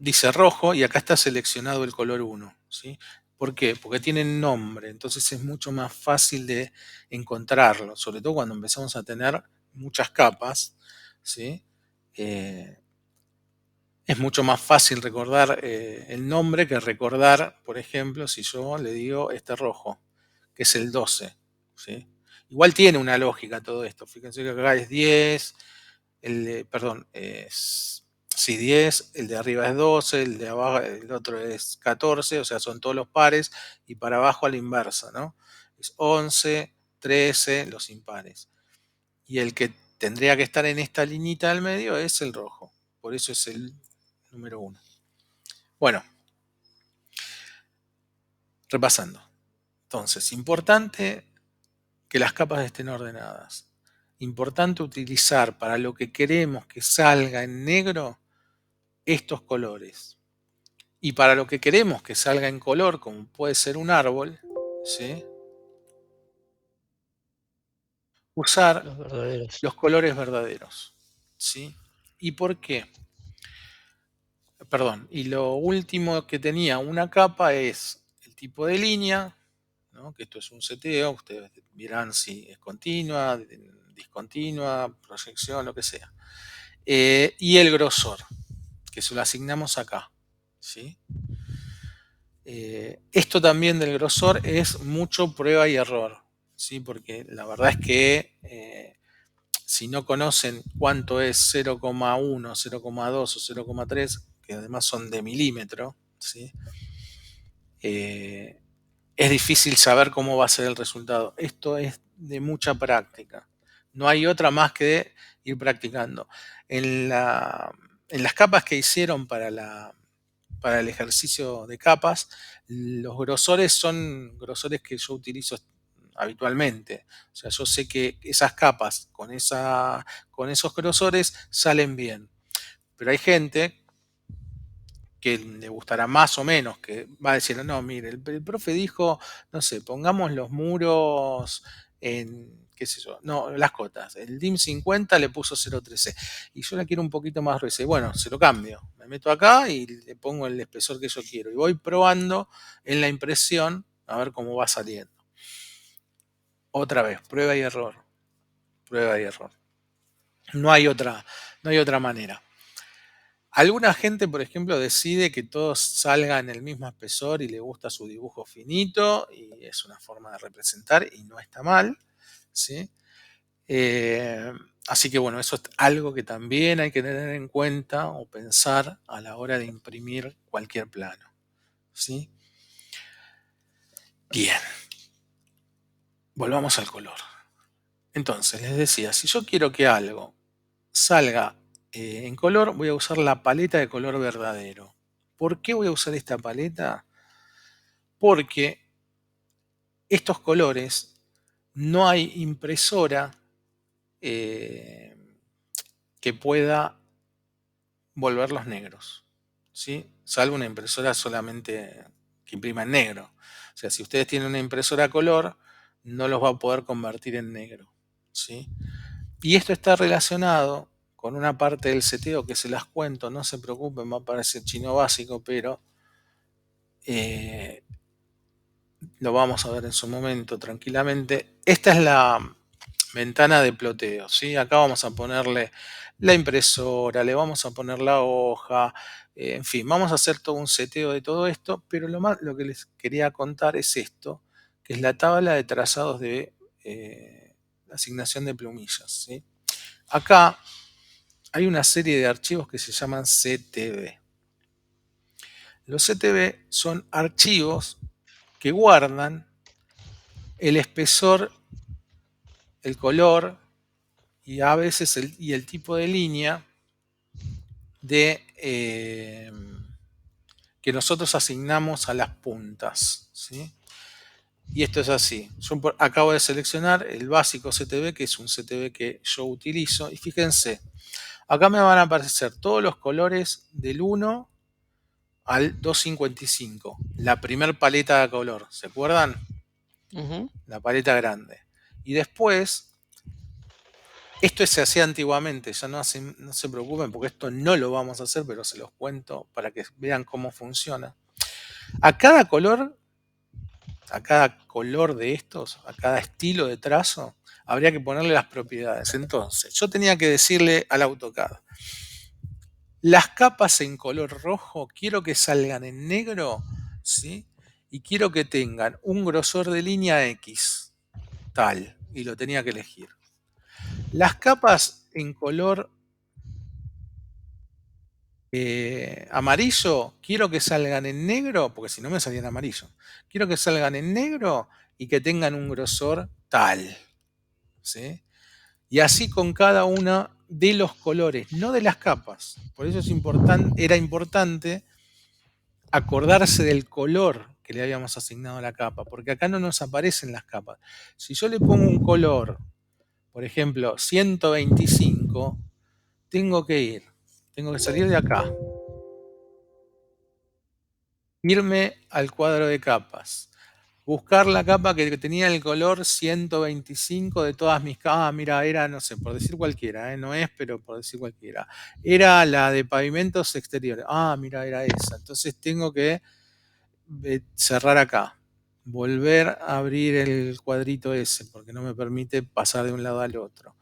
dice rojo y acá está seleccionado el color 1, ¿sí? ¿Por qué? Porque tienen nombre, entonces es mucho más fácil de encontrarlo, sobre todo cuando empezamos a tener muchas capas, ¿sí? Es mucho más fácil recordar el nombre que recordar, por ejemplo, si yo le digo este rojo, que es el 12, ¿sí? Igual tiene una lógica todo esto, fíjense que acá es 10, sí, 10, el de arriba es 12, el de abajo, el otro es 14, o sea, son todos los pares, y para abajo a la inversa, ¿no? Es 11, 13, los impares. Y el que tendría que estar en esta liñita del medio es el rojo, por eso es el número 1. Bueno, repasando. Entonces, importante que las capas estén ordenadas. Importante utilizar para lo que queremos que salga en negro estos colores. Y para lo que queremos que salga en color, como puede ser un árbol, ¿sí? Usar Los verdaderos. los colores verdaderos, ¿sí? ¿Y por qué? Perdón, y lo último que tenía una capa es el tipo de línea, ¿no? Que esto es un seteo, ustedes verán si es continua, discontinua, proyección, lo que sea. Y el grosor, que se lo asignamos acá, ¿sí? Esto también del grosor es mucho prueba y error, ¿sí? Porque la verdad es que si no conocen cuánto es 0,1, 0,2 o 0,3, que además son de milímetro, ¿sí? Es difícil saber cómo va a ser el resultado. Esto es de mucha práctica. No hay otra más que ir practicando. En las capas que hicieron para el ejercicio de capas, los grosores son grosores que yo utilizo habitualmente. O sea, yo sé que esas capas con esos grosores salen bien. Pero hay gente que le gustará más o menos, que va a decir, no, mire, el profe dijo, no sé, pongamos los muros en, qué sé yo, no, las cotas. El DIM 50 le puso 0,13 y yo la quiero un poquito más gruesa. Y bueno, se lo cambio. Me meto acá y le pongo el espesor que yo quiero. Y voy probando en la impresión a ver cómo va saliendo. Otra vez, prueba y error. Prueba y error. No hay otra manera. Alguna gente, por ejemplo, decide que todos salgan en el mismo espesor y le gusta su dibujo finito y es una forma de representar y no está mal, ¿sí? Así que bueno, eso es algo que también hay que tener en cuenta o pensar a la hora de imprimir cualquier plano, ¿sí? Bien, volvamos al color. Entonces, les decía, si yo quiero que algo salga en color, voy a usar la paleta de color verdadero. ¿Por qué voy a usar esta paleta? Porque estos colores no hay impresora que pueda volverlos negros, ¿sí? Salvo una impresora solamente que imprima en negro. O sea, si ustedes tienen una impresora a color, no los va a poder convertir en negro, ¿sí? Y esto está relacionado con una parte del seteo que se las cuento, no se preocupen, va a parecer chino básico, pero lo vamos a ver en su momento tranquilamente. Esta es la ventana de ploteo, ¿sí? Acá vamos a ponerle la impresora, le vamos a poner la hoja, en fin, vamos a hacer todo un seteo de todo esto, pero lo que les quería contar es esto, que es la tabla de trazados de asignación de plumillas, ¿sí? Acá hay una serie de archivos que se llaman CTB. Los CTB son archivos que guardan el espesor, el color y a veces el tipo de línea que nosotros asignamos a las puntas, ¿sí? Y esto es así. Yo acabo de seleccionar el básico CTB, que es un CTB que yo utilizo. Y fíjense, acá me van a aparecer todos los colores del 1 al 255. La primer paleta de color, ¿se acuerdan? La paleta grande. Y después, esto se hacía antiguamente, ya no se preocupen porque esto no lo vamos a hacer, pero se los cuento para que vean cómo funciona. A cada color de estos, a cada estilo de trazo, habría que ponerle las propiedades. Entonces, yo tenía que decirle al AutoCAD, las capas en color rojo quiero que salgan en negro, ¿sí? Y quiero que tengan un grosor de línea X, tal, y lo tenía que elegir. Las capas en color amarillo, quiero que salgan en negro, porque si no me salían amarillo. Quiero que salgan en negro y que tengan un grosor tal, ¿sí? Y así con cada uno de los colores, no de las capas. Por eso era importante acordarse del color que le habíamos asignado a la capa, porque acá no nos aparecen las capas. Si yo le pongo un color, por ejemplo, 125, tengo que salir de acá. irme al cuadro de capas, buscar la capa que tenía el color 125 de todas mis capas. Ah, mira, era, no sé, por decir cualquiera, no es, pero por decir cualquiera. Era la de pavimentos exteriores. Ah, mira, era esa. Entonces tengo que cerrar acá. Volver a abrir el cuadrito ese, porque no me permite pasar de un lado al otro.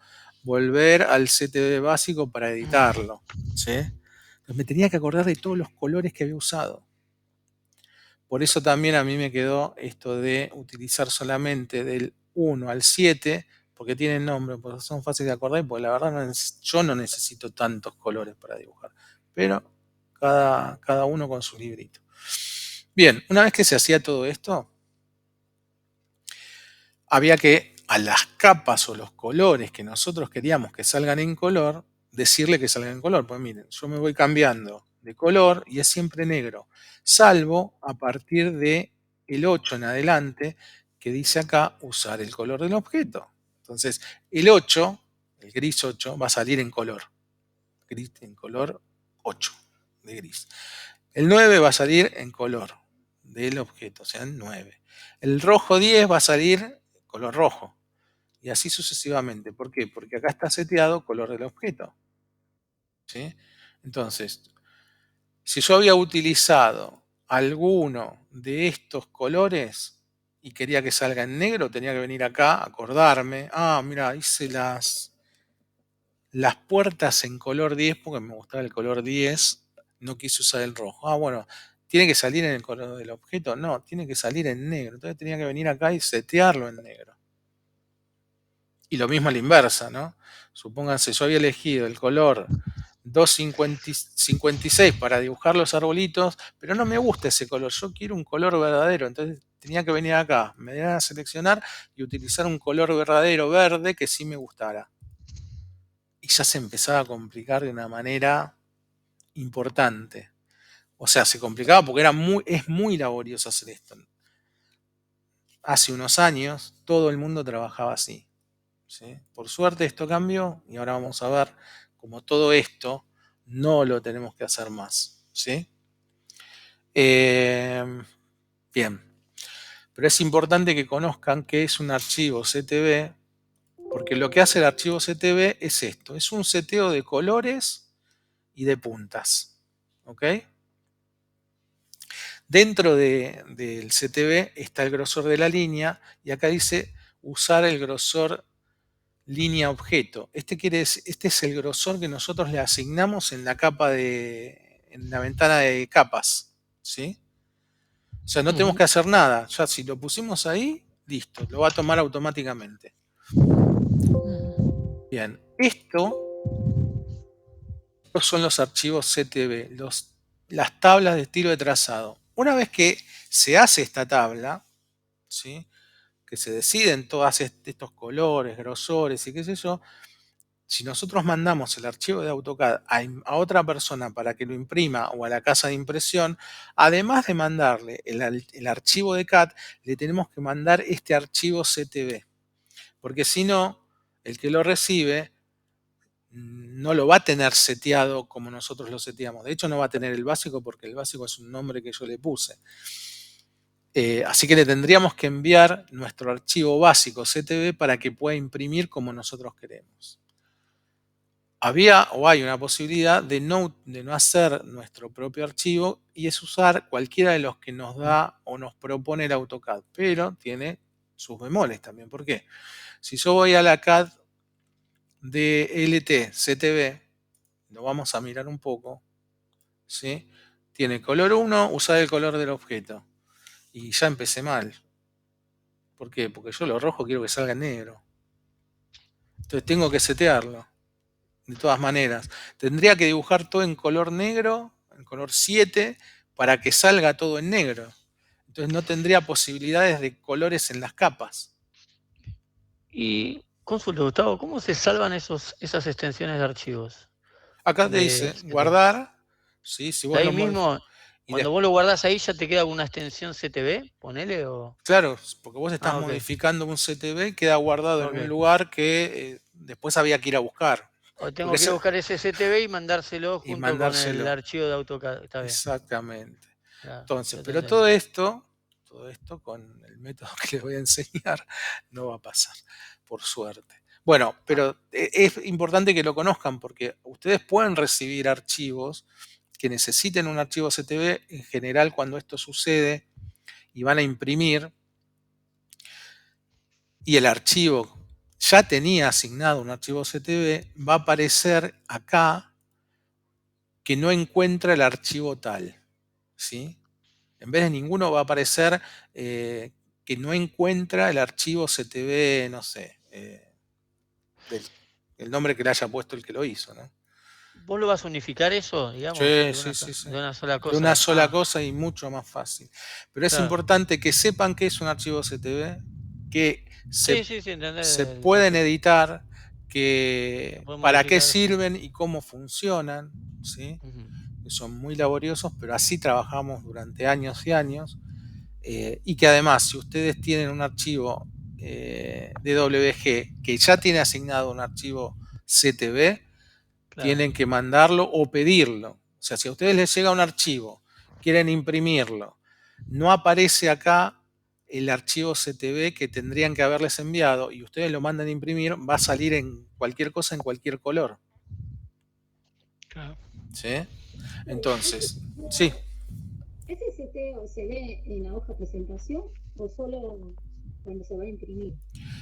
Volver al CTV básico para editarlo. ¿Sí? Entonces me tenía que acordar de todos los colores que había usado. Por eso también a mí me quedó esto de utilizar solamente del 1 al 7, porque tienen nombre, porque son fáciles de acordar, porque la verdad yo no necesito tantos colores para dibujar, pero cada uno con su librito. Bien, una vez que se hacía todo esto, había que a las capas o los colores que nosotros queríamos que salgan en color, decirle que salgan en color. Pues miren, yo me voy cambiando de color y es siempre negro, salvo a partir de el 8 en adelante, que dice acá usar el color del objeto. Entonces, el 8, el gris 8, va a salir en color. Gris en color 8 de gris. El 9 va a salir en color del objeto, o sea, en 9. El rojo 10 va a salir color rojo. Y así sucesivamente. ¿Por qué? Porque acá está seteado color del objeto. ¿Sí? Entonces, si yo había utilizado alguno de estos colores y quería que salga en negro, tenía que venir acá, acordarme. Ah, mira, hice las puertas en color 10 porque me gustaba el color 10, no quise usar el rojo. Ah, bueno, ¿tiene que salir en el color del objeto? No, tiene que salir en negro. Entonces tenía que venir acá y setearlo en negro. Y lo mismo a la inversa, ¿no? Supónganse, yo había elegido el color 256 para dibujar los arbolitos, pero no me gusta ese color, yo quiero un color verdadero, entonces tenía que venir acá, me dieran a seleccionar y utilizar un color verdadero verde que sí me gustara. Y ya se empezaba a complicar de una manera importante. O sea, se complicaba porque es muy laborioso hacer esto. Hace unos años todo el mundo trabajaba así. ¿Sí? Por suerte esto cambió y ahora vamos a ver cómo todo esto no lo tenemos que hacer más. ¿Sí? Bien. Pero es importante que conozcan qué es un archivo CTB, porque lo que hace el archivo CTB es esto, es un seteo de colores y de puntas. ¿Ok? Dentro del CTB está el grosor de la línea y acá dice usar el grosor línea objeto. Este es el grosor que nosotros le asignamos en la capa en la ventana de capas. ¿Sí? O sea, no tenemos que hacer nada. Ya si lo pusimos ahí, listo, lo va a tomar automáticamente. Bien, estos son los archivos CTB, las tablas de estilo de trazado. Una vez que se hace esta tabla, ¿sí? Que se deciden todos estos colores, grosores y qué sé yo, si nosotros mandamos el archivo de AutoCAD a otra persona para que lo imprima o a la casa de impresión, además de mandarle el archivo de CAD, le tenemos que mandar este archivo CTB. Porque si no, el que lo recibe no lo va a tener seteado como nosotros lo seteamos. De hecho, no va a tener el básico porque el básico es un nombre que yo le puse. Así que le tendríamos que enviar nuestro archivo básico CTB para que pueda imprimir como nosotros queremos. Había o hay una posibilidad de no hacer nuestro propio archivo y es usar cualquiera de los que nos da o nos propone el AutoCAD, pero tiene sus bemoles también. ¿Por qué? Si yo voy a la CAD de LT CTB, lo vamos a mirar un poco, ¿sí? Tiene color 1, usar el color del objeto. Y ya empecé mal. ¿Por qué? Porque yo lo rojo quiero que salga en negro. Entonces tengo que setearlo. De todas maneras, tendría que dibujar todo en color negro, en color 7, para que salga todo en negro. Entonces no tendría posibilidades de colores en las capas. Y consulta, Gustavo, ¿cómo se salvan esas extensiones de archivos? Acá te dice guardar, ¿sí? Si vos ahí lo mismo, cuando vos lo guardás ahí, ¿ya te queda una extensión CTB? Ponele o... Claro, porque vos estás modificando un CTB, queda guardado en un lugar que después había que ir a buscar. O tengo que ir a buscar ese CTB y mandárselo junto con el archivo de AutoCAD. Está bien. Exactamente. Claro, Entonces, yo te pero entendí. todo esto con el método que les voy a enseñar no va a pasar, por suerte. Bueno, pero es importante que lo conozcan porque ustedes pueden recibir archivos que necesiten un archivo CTV. En general, cuando esto sucede y van a imprimir y el archivo ya tenía asignado un archivo CTV, va a aparecer acá que no encuentra el archivo tal, ¿sí? En vez de ninguno va a aparecer que no encuentra el archivo CTV, no sé, el nombre que le haya puesto el que lo hizo, ¿no? ¿Vos lo vas a unificar eso, digamos, Sí, sí, sí, sí. de una sola De una cosa? sola cosa y mucho más fácil. Pero es Claro. importante que sepan que es un archivo CTV, que Sí, sí, sí, se entender el pueden concepto. editar, Se que puede para qué modificar, sí. sirven y cómo funcionan, ¿sí? Ujú. Que son muy laboriosos, pero así trabajamos durante años y años. Y que además, si ustedes tienen un archivo DWG que ya tiene asignado un archivo CTV, Claro, tienen que mandarlo o pedirlo. O sea, si a ustedes les llega un archivo, quieren imprimirlo, no aparece acá el archivo CTV que tendrían que haberles enviado y ustedes lo mandan a imprimir, va a salir en cualquier cosa, en cualquier color. claro. ¿Sí? ¿Ese, Entonces, sí, ese seteo se ve en la hoja presentación o solo cuando se va a imprimir?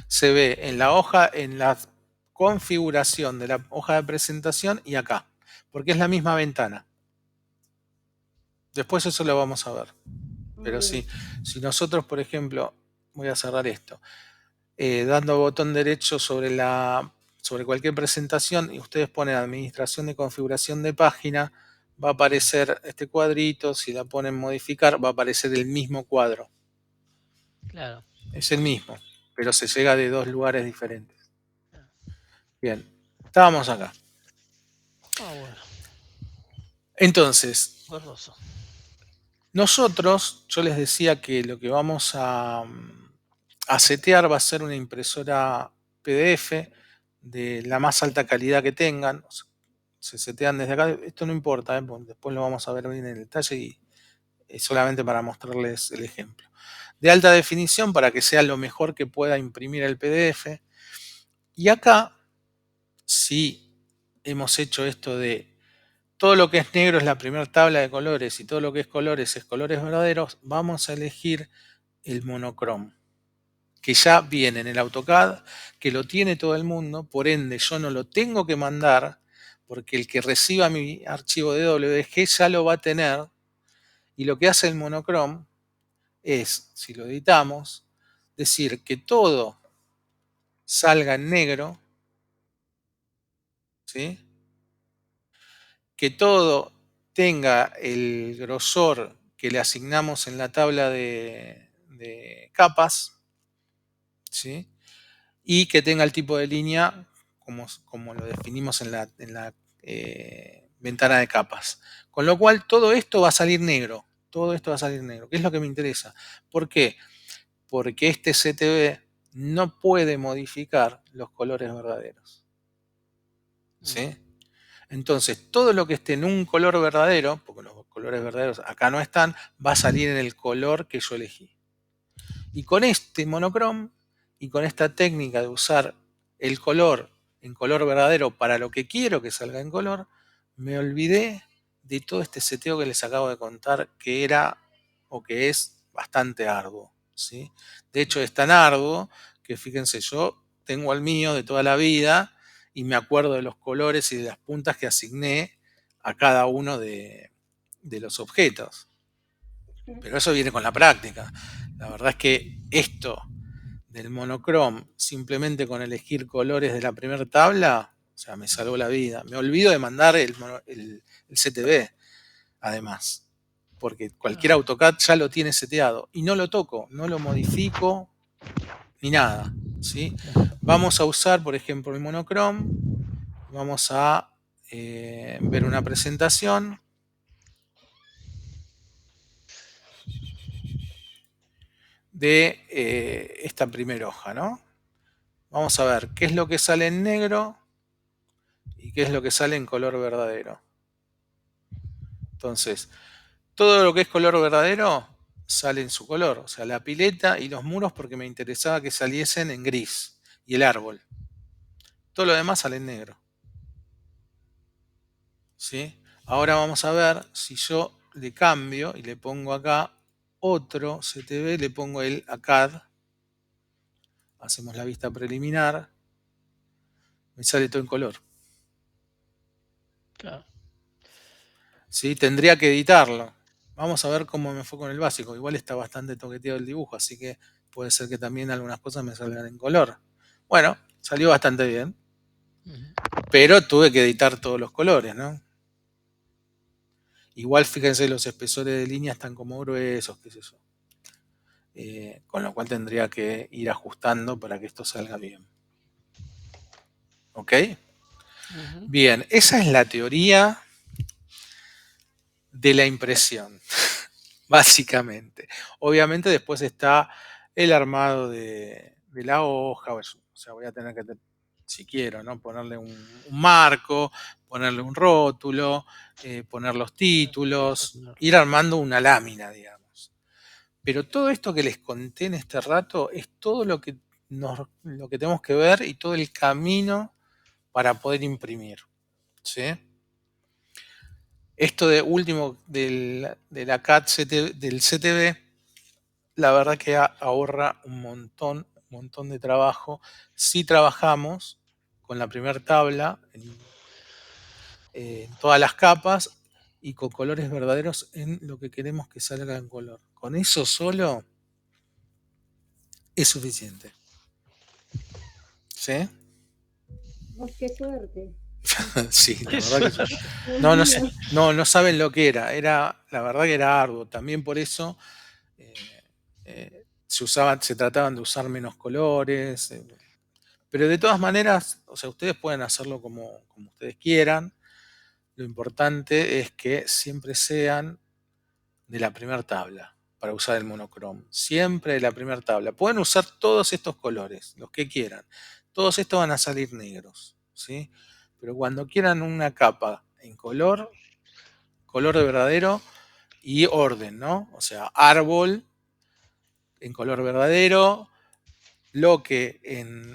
se ve en la hoja, en la configuración de la hoja de presentación y acá, porque es la misma ventana. Después eso lo vamos a ver. Ah, Pero bien. sí, si nosotros, por ejemplo, voy a cerrar esto, dando botón derecho sobre cualquier presentación y ustedes ponen administración de configuración de página, va a aparecer este cuadrito. Si la ponen modificar, va a aparecer el mismo cuadro. Claro. Es el mismo, pero se llega de dos lugares diferentes. Claro. Bien, estábamos acá. Ah, bueno, Entonces, gordoso. nosotros, yo les decía que lo que vamos a setear va a ser una impresora PDF de la más alta calidad que tengan. O sea, se setean desde acá. Esto no importa, porque después lo vamos a ver bien en detalle y es solamente para mostrarles el ejemplo. De alta definición para que sea lo mejor que pueda imprimir el PDF. Y acá, si hemos hecho esto de todo lo que es negro es la primera tabla de colores y todo lo que es colores verdaderos, vamos a elegir el monocrom, que ya viene en el AutoCAD, que lo tiene todo el mundo, por ende yo no lo tengo que mandar, porque el que reciba mi archivo de DWG ya lo va a tener, y lo que hace el monocrom es, si lo editamos, decir que todo salga en negro, ¿sí? Que todo tenga el grosor que le asignamos en la tabla de capas, ¿sí? Y que tenga el tipo de línea como lo definimos en la ventana de capas. Con lo cual todo esto va a salir negro. Todo esto va a salir negro. ¿Qué es lo que me interesa? ¿Por qué? Porque este CTV no puede modificar los colores verdaderos. ¿Sí? Entonces, todo lo que esté en un color verdadero, porque los colores verdaderos acá no están, va a salir en el color que yo elegí. Y con este monocrom y con esta técnica de usar el color en color verdadero para lo que quiero que salga en color, me olvidé de todo este seteo que les acabo de contar, que era o que es bastante arduo, ¿sí? De hecho, es tan arduo que fíjense, yo tengo al mío de toda la vida y me acuerdo de los colores y de las puntas que asigné a cada uno de los objetos. Pero eso viene con la práctica. La verdad es que esto del monocrom, simplemente con elegir colores de la primera tabla, o sea, me salvó la vida. Me olvido de mandar el CTV, además, porque cualquier Ah, AutoCAD ya lo tiene seteado y no lo toco, no lo modifico ni nada, ¿sí? Vamos a usar, por ejemplo, el monocrom, vamos a ver una presentación de esta primera hoja, ¿no? Vamos a ver qué es lo que sale en negro y qué es lo que sale en color verdadero. Entonces, Todo lo que es color verdadero sale en su color. O sea, la pileta y los muros porque me interesaba que saliesen en gris. Y el árbol. Todo lo demás sale en negro. ¿Sí? Ahora vamos a ver si yo le cambio y le pongo acá otro CTV, le pongo el ACAD. Hacemos la vista preliminar. Me sale todo en color. Claro. ¿Sí? Tendría que editarlo. Vamos a ver cómo me fue con el básico. Igual está bastante toqueteado el dibujo, así que puede ser que también algunas cosas me salgan en color. Bueno, salió bastante bien. Pero tuve que editar todos los colores, ¿no? Igual fíjense, los espesores de línea están como gruesos, qué sé yo. Con lo cual tendría que ir ajustando para que esto salga bien. ¿Ok? Bien, esa es la teoría de la impresión, básicamente. Obviamente después está el armado de la hoja, o sea, voy a tener que, si quiero, ¿no? Ponerle un marco, ponerle un rótulo, poner los títulos, ir armando una lámina, digamos. Pero todo esto que les conté en este rato es todo lo que tenemos que ver y todo el camino para poder imprimir. ¿Sí? Esto de último de la CAD del CTV, la verdad que ahorra un montón de trabajo si trabajamos con la primera tabla en todas las capas y con colores verdaderos en lo que queremos que salga en color. Con eso solo es suficiente. ¿Sí? Oh, qué suerte. Sí, la verdad que no saben lo que era. La verdad que era arduo. También por eso se trataban de usar menos colores. Pero de todas maneras, o sea, ustedes pueden hacerlo como ustedes quieran. Lo importante es que siempre sean de la primera tabla para usar el monochrome. Siempre de la primera tabla. Pueden usar todos estos colores, los que quieran. Todos estos van a salir negros, ¿sí? Pero cuando quieran una capa en color de verdadero y orden, ¿no? O sea, árbol en color verdadero, bloque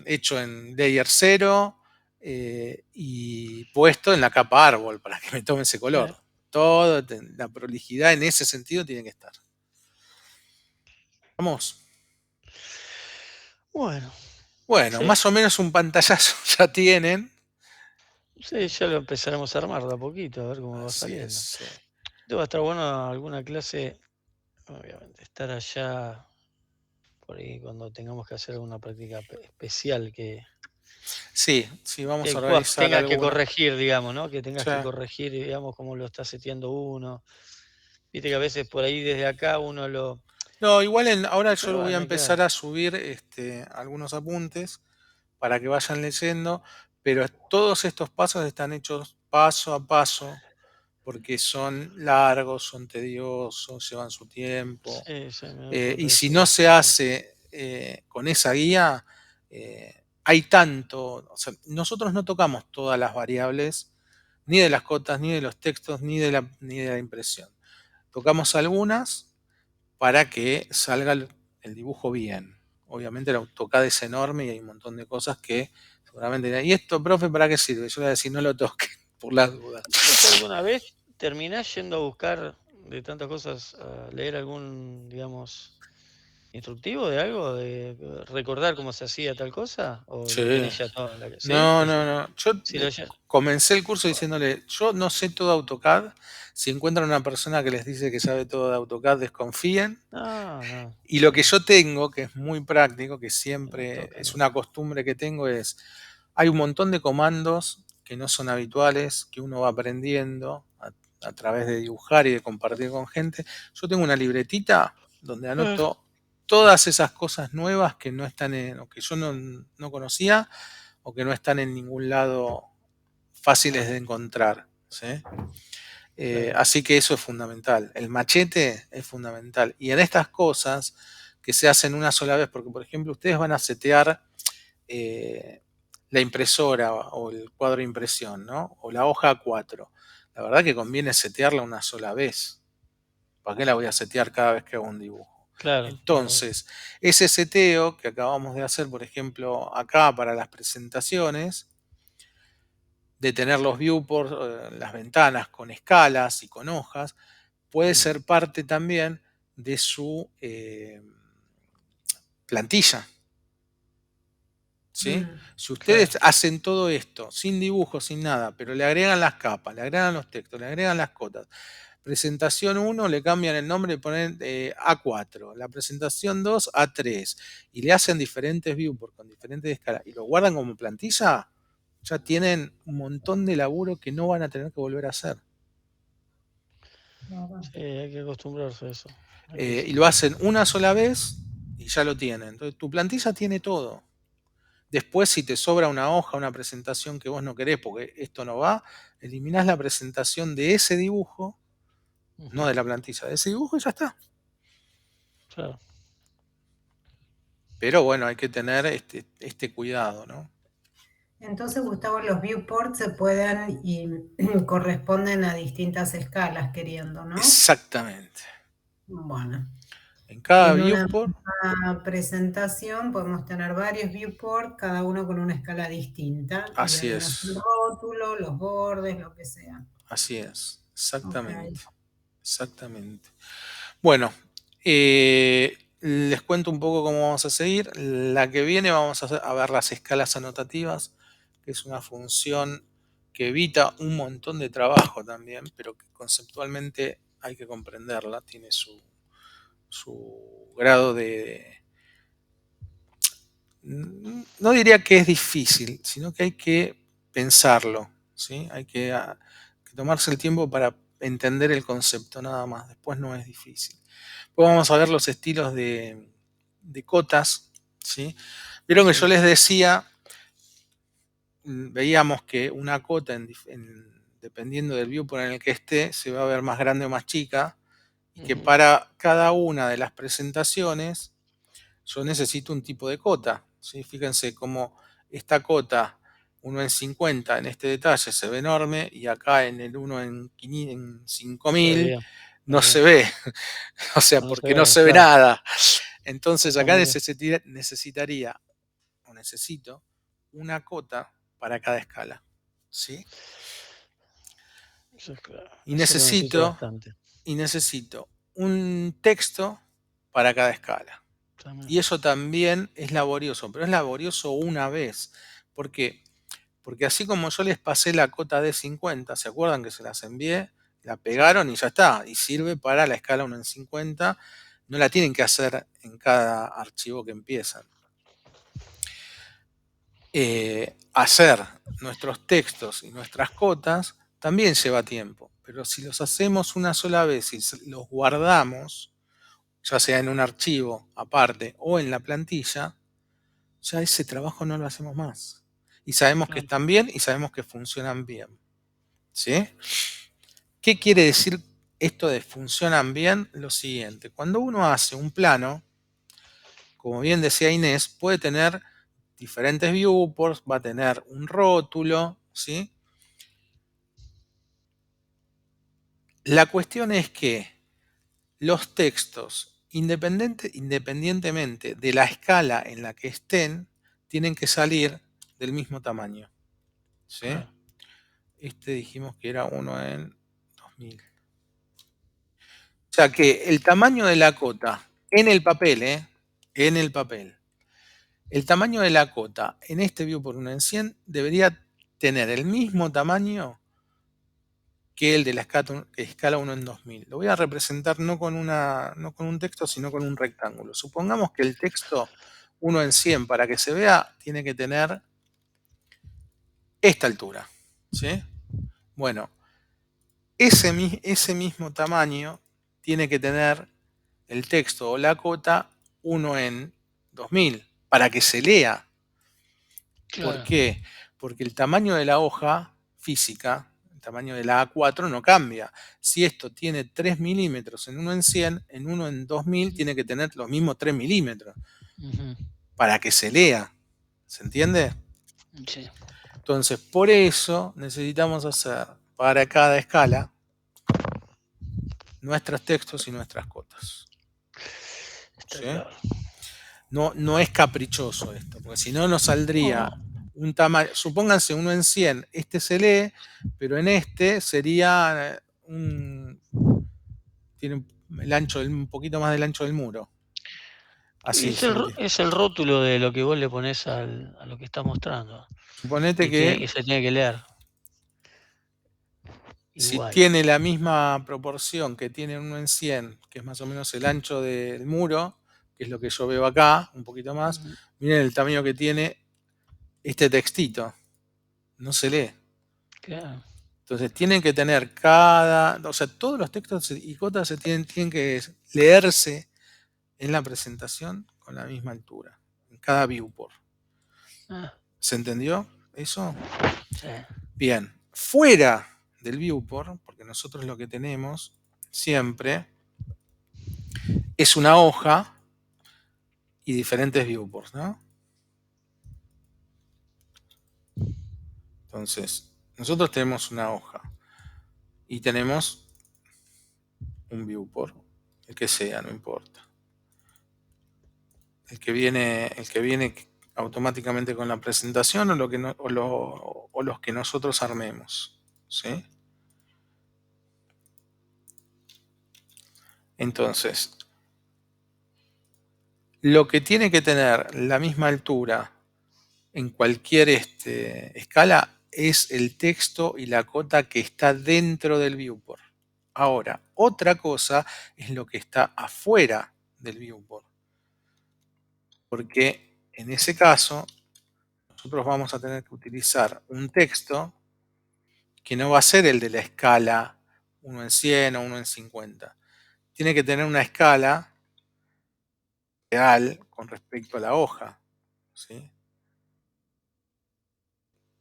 hecho en layer 0 y puesto en la capa árbol para que me tome ese color. Toda la prolijidad en ese sentido tiene que estar. Vamos. Bueno, Sí. más o menos un pantallazo ya tienen. Sí, ya lo empezaremos a armar de a poquito, a ver cómo va saliendo. Sí. Esto va a estar bueno alguna clase, obviamente, estar allá por ahí cuando tengamos que hacer alguna práctica especial que Sí, vamos que a organizar tengas que alguna. corregir, digamos, ¿no? Que tengas Sí. que corregir, digamos, cómo lo está seteando uno. Viste que a veces por ahí desde acá uno lo... No, igual ahora yo Pero voy a bueno, empezar claro. a subir algunos apuntes para que vayan leyendo, pero todos estos pasos están hechos paso a paso porque son largos, son tediosos, llevan su tiempo. Sí, Y si no se hace con esa guía, hay tanto, o sea, nosotros no tocamos todas las variables, ni de las cotas, ni de los textos, ni de la impresión. Tocamos algunas para que salga el dibujo bien. Obviamente el AutoCAD es enorme y hay un montón de cosas que seguramente dirán, ¿y esto, profe, para qué sirve? Yo le voy a decir, no lo toque, por las dudas. ¿Vos alguna vez terminás yendo a buscar de tantas cosas, a leer algún, digamos, instructivo de algo? ¿De recordar cómo se hacía tal cosa? ¿O Sí. lo tenés ya todo en la cabeza? No. Yo Sí, comencé el curso diciéndole, yo no sé todo de AutoCAD. Si encuentran una persona que les dice que sabe todo de AutoCAD, desconfíen. No. Y lo que yo tengo, que es muy práctico, que siempre es una costumbre que tengo, hay un montón de comandos que no son habituales, que uno va aprendiendo a través de dibujar y de compartir con gente. Yo tengo una libretita donde anoto todas esas cosas nuevas que no están o que yo no conocía o que no están en ningún lado fáciles de encontrar. ¿Sí? Así que eso es fundamental. El machete es fundamental. Y en estas cosas que se hacen una sola vez, porque por ejemplo ustedes van a setear la impresora o el cuadro de impresión, ¿no? O la hoja A4. La verdad que conviene setearla una sola vez. ¿Para qué la voy a setear cada vez que hago un dibujo? Claro. Entonces, ese seteo que acabamos de hacer, por ejemplo, acá para las presentaciones, de tener los viewports, las ventanas con escalas y con hojas, puede ser parte también de su plantilla. ¿Sí? Si ustedes hacen todo esto sin dibujos, sin nada, pero le agregan las capas, le agregan los textos, le agregan las cotas, presentación 1 le cambian el nombre y ponen A4, la presentación 2 A3, y le hacen diferentes viewports con diferentes escalas y lo guardan como plantilla, ya tienen un montón de laburo que no van a tener que volver a hacer. Sí, hay que acostumbrarse a eso. Y lo hacen una sola vez y ya lo tienen. Entonces tu plantilla tiene todo. Después, si te sobra una hoja, una presentación que vos no querés porque esto no va, eliminás la presentación de ese dibujo, no de la plantilla, de ese dibujo y ya está. Claro. Pero bueno, hay que tener este cuidado, ¿no? Entonces, Gustavo, los viewports se pueden y corresponden a distintas escalas, queriendo, ¿no? Exactamente. Bueno. En cada En viewport. una presentación podemos tener varios viewports, cada uno con una escala distinta. Así y es. El rótulo, los bordes, lo que sea. Así es, exactamente. Okay. Exactamente. Bueno, les cuento un poco cómo vamos a seguir. La que viene vamos a ver las escalas anotativas, que es una función que evita un montón de trabajo también, pero que conceptualmente hay que comprenderla, tiene su grado de... No diría que es difícil, sino que hay que pensarlo, ¿sí? Hay que tomarse el tiempo para entender el concepto nada más, después no es difícil. Después vamos a ver los estilos de cotas, ¿sí? Vieron que yo les decía, veíamos que una cota, dependiendo del viewport en el que esté, se va a ver más grande o más chica, y que para cada una de las presentaciones yo necesito un tipo de cota, ¿sí? Fíjense cómo esta cota 1 en 50 en este detalle se ve enorme y acá en el 1 en 5000 no se ve, o sea, porque no se ve nada. Entonces acá necesitaría o necesito una cota para cada escala, ¿sí? Y necesito un texto para cada escala. Y eso también es laborioso, pero es laborioso una vez. ¿Por qué? Porque así como yo les pasé la cota de 50, ¿se acuerdan que se las envié? La pegaron y ya está. Y sirve para la escala 1 en 50. No la tienen que hacer en cada archivo que empiezan. Hacer nuestros textos y nuestras cotas también lleva tiempo. Pero si los hacemos una sola vez y los guardamos, ya sea en un archivo aparte o en la plantilla, ya ese trabajo no lo hacemos más. Y sabemos que están bien y sabemos que funcionan bien. ¿Sí? ¿Qué quiere decir esto de funcionan bien? Lo siguiente, cuando uno hace un plano, como bien decía Inés, puede tener diferentes viewports, va a tener un rótulo, ¿sí? La cuestión es que los textos, independientemente de la escala en la que estén, tienen que salir del mismo tamaño. ¿Sí? Este dijimos que era 1 en 2000. O sea que el tamaño de la cota en el papel, en el papel, el tamaño de la cota en este viewport 1 en 100 debería tener el mismo tamaño que el de la escala 1 en 2000. Lo voy a representar no con un texto, sino con un rectángulo. Supongamos que el texto 1 en 100, para que se vea, tiene que tener esta altura. ¿Sí? Bueno, ese mismo tamaño tiene que tener el texto o la cota 1 en 2000, para que se lea. ¿Por qué? Porque el tamaño de la hoja física, el tamaño de la A4 no cambia. Si esto tiene 3 milímetros en 1 en 100, en 1 en 2000 tiene que tener los mismos 3 milímetros para que se lea. ¿Se entiende? Sí. Entonces, por eso necesitamos hacer para cada escala nuestros textos y nuestras cotas. Está ¿Sí? claro. No es caprichoso esto, porque si no nos saldría un tamaño, supónganse 1 en 100, este se lee, pero en este sería tiene el ancho un poquito más del ancho del muro. Así Es el rótulo de lo que vos le ponés a lo que está mostrando. Suponete Y que se tiene que leer. si Igual. tiene la misma proporción que tiene 1 en 100, que es más o menos el ancho del muro, que es lo que yo veo acá, un poquito más, miren el tamaño que tiene este textito. No se lee. Claro. Entonces tienen que tener todos los textos y cotas tienen que leerse en la presentación con la misma altura, en cada viewport. ¿Se entendió eso? Sí. Bien, fuera del viewport, porque nosotros lo que tenemos siempre es una hoja y diferentes viewports, ¿no? Entonces, nosotros tenemos una hoja y tenemos un viewport, el que sea, no importa. El que viene automáticamente con la presentación o los que nosotros armemos, ¿sí? Entonces, lo que tiene que tener la misma altura en cualquier escala es el texto y la cota que está dentro del viewport. Ahora, otra cosa es lo que está afuera del viewport. Porque en ese caso, nosotros vamos a tener que utilizar un texto que no va a ser el de la escala 1 en 100 o 1 en 50. Tiene que tener una escala real con respecto a la hoja, ¿sí?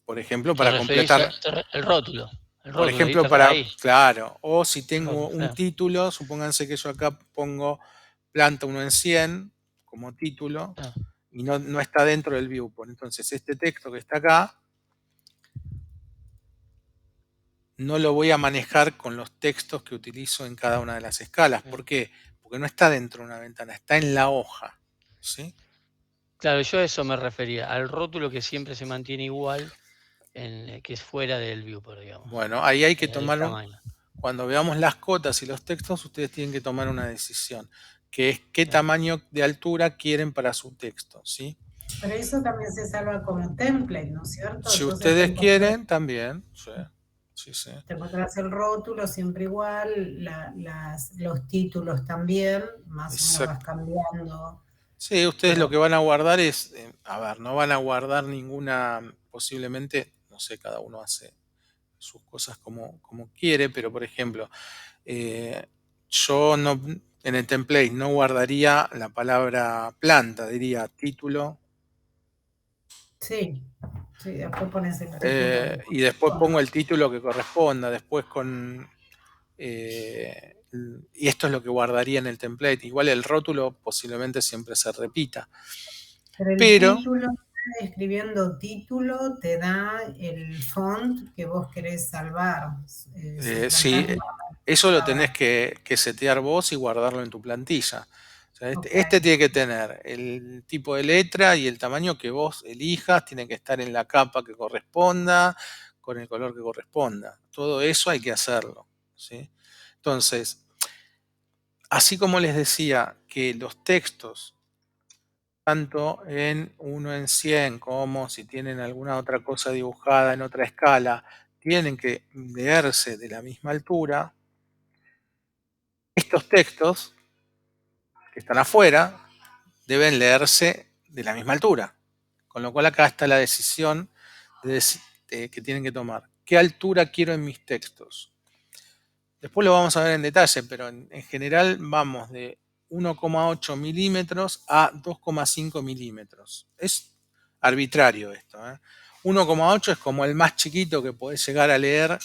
Por ejemplo, para completar el rótulo. Por ejemplo, claro, o si tengo un título, supónganse que yo acá pongo planta 1 en 100 como título y no está dentro del viewport. Entonces, este texto que está acá no lo voy a manejar con los textos que utilizo en cada una de las escalas. ¿Por qué? Porque no está dentro de una ventana, está en la hoja, ¿sí? Claro, yo a eso me refería, al rótulo que siempre se mantiene igual, que es fuera del viewport, digamos. Bueno, ahí hay que tomar cuando veamos las cotas y los textos, ustedes tienen que tomar una decisión, que es qué tamaño de altura quieren para su texto, ¿sí? Pero eso también se salva como template, ¿no es cierto? Si ustedes quieren, también, sí. Te encontrás el rótulo siempre igual, los títulos también, más o menos vas cambiando. Sí, ustedes lo que van a guardar es, no van a guardar ninguna, posiblemente, no sé, cada uno hace sus cosas como quiere, pero por ejemplo, yo en el template no guardaría la palabra planta, diría título. Sí, después pones el título. Y después pongo el título que corresponda, después y esto es lo que guardaría en el template. Igual el rótulo posiblemente siempre se repita. Pero el título, escribiendo título, te da el font que vos querés salvar. Sí, eso lo tenés que setear vos y guardarlo en tu plantilla. O sea, este tiene que tener el tipo de letra y el tamaño que vos elijas, tiene que estar en la capa que corresponda, con el color que corresponda. Todo eso hay que hacerlo, ¿sí? Entonces, así como les decía que los textos, tanto en 1 en 100 como si tienen alguna otra cosa dibujada en otra escala, tienen que leerse de la misma altura, estos textos que están afuera deben leerse de la misma altura. Con lo cual acá está la decisión que tienen que tomar. ¿Qué altura quiero en mis textos? Después lo vamos a ver en detalle, pero en general vamos de 1,8 milímetros a 2,5 milímetros. Es arbitrario esto. 1,8 es como el más chiquito que podés llegar a leer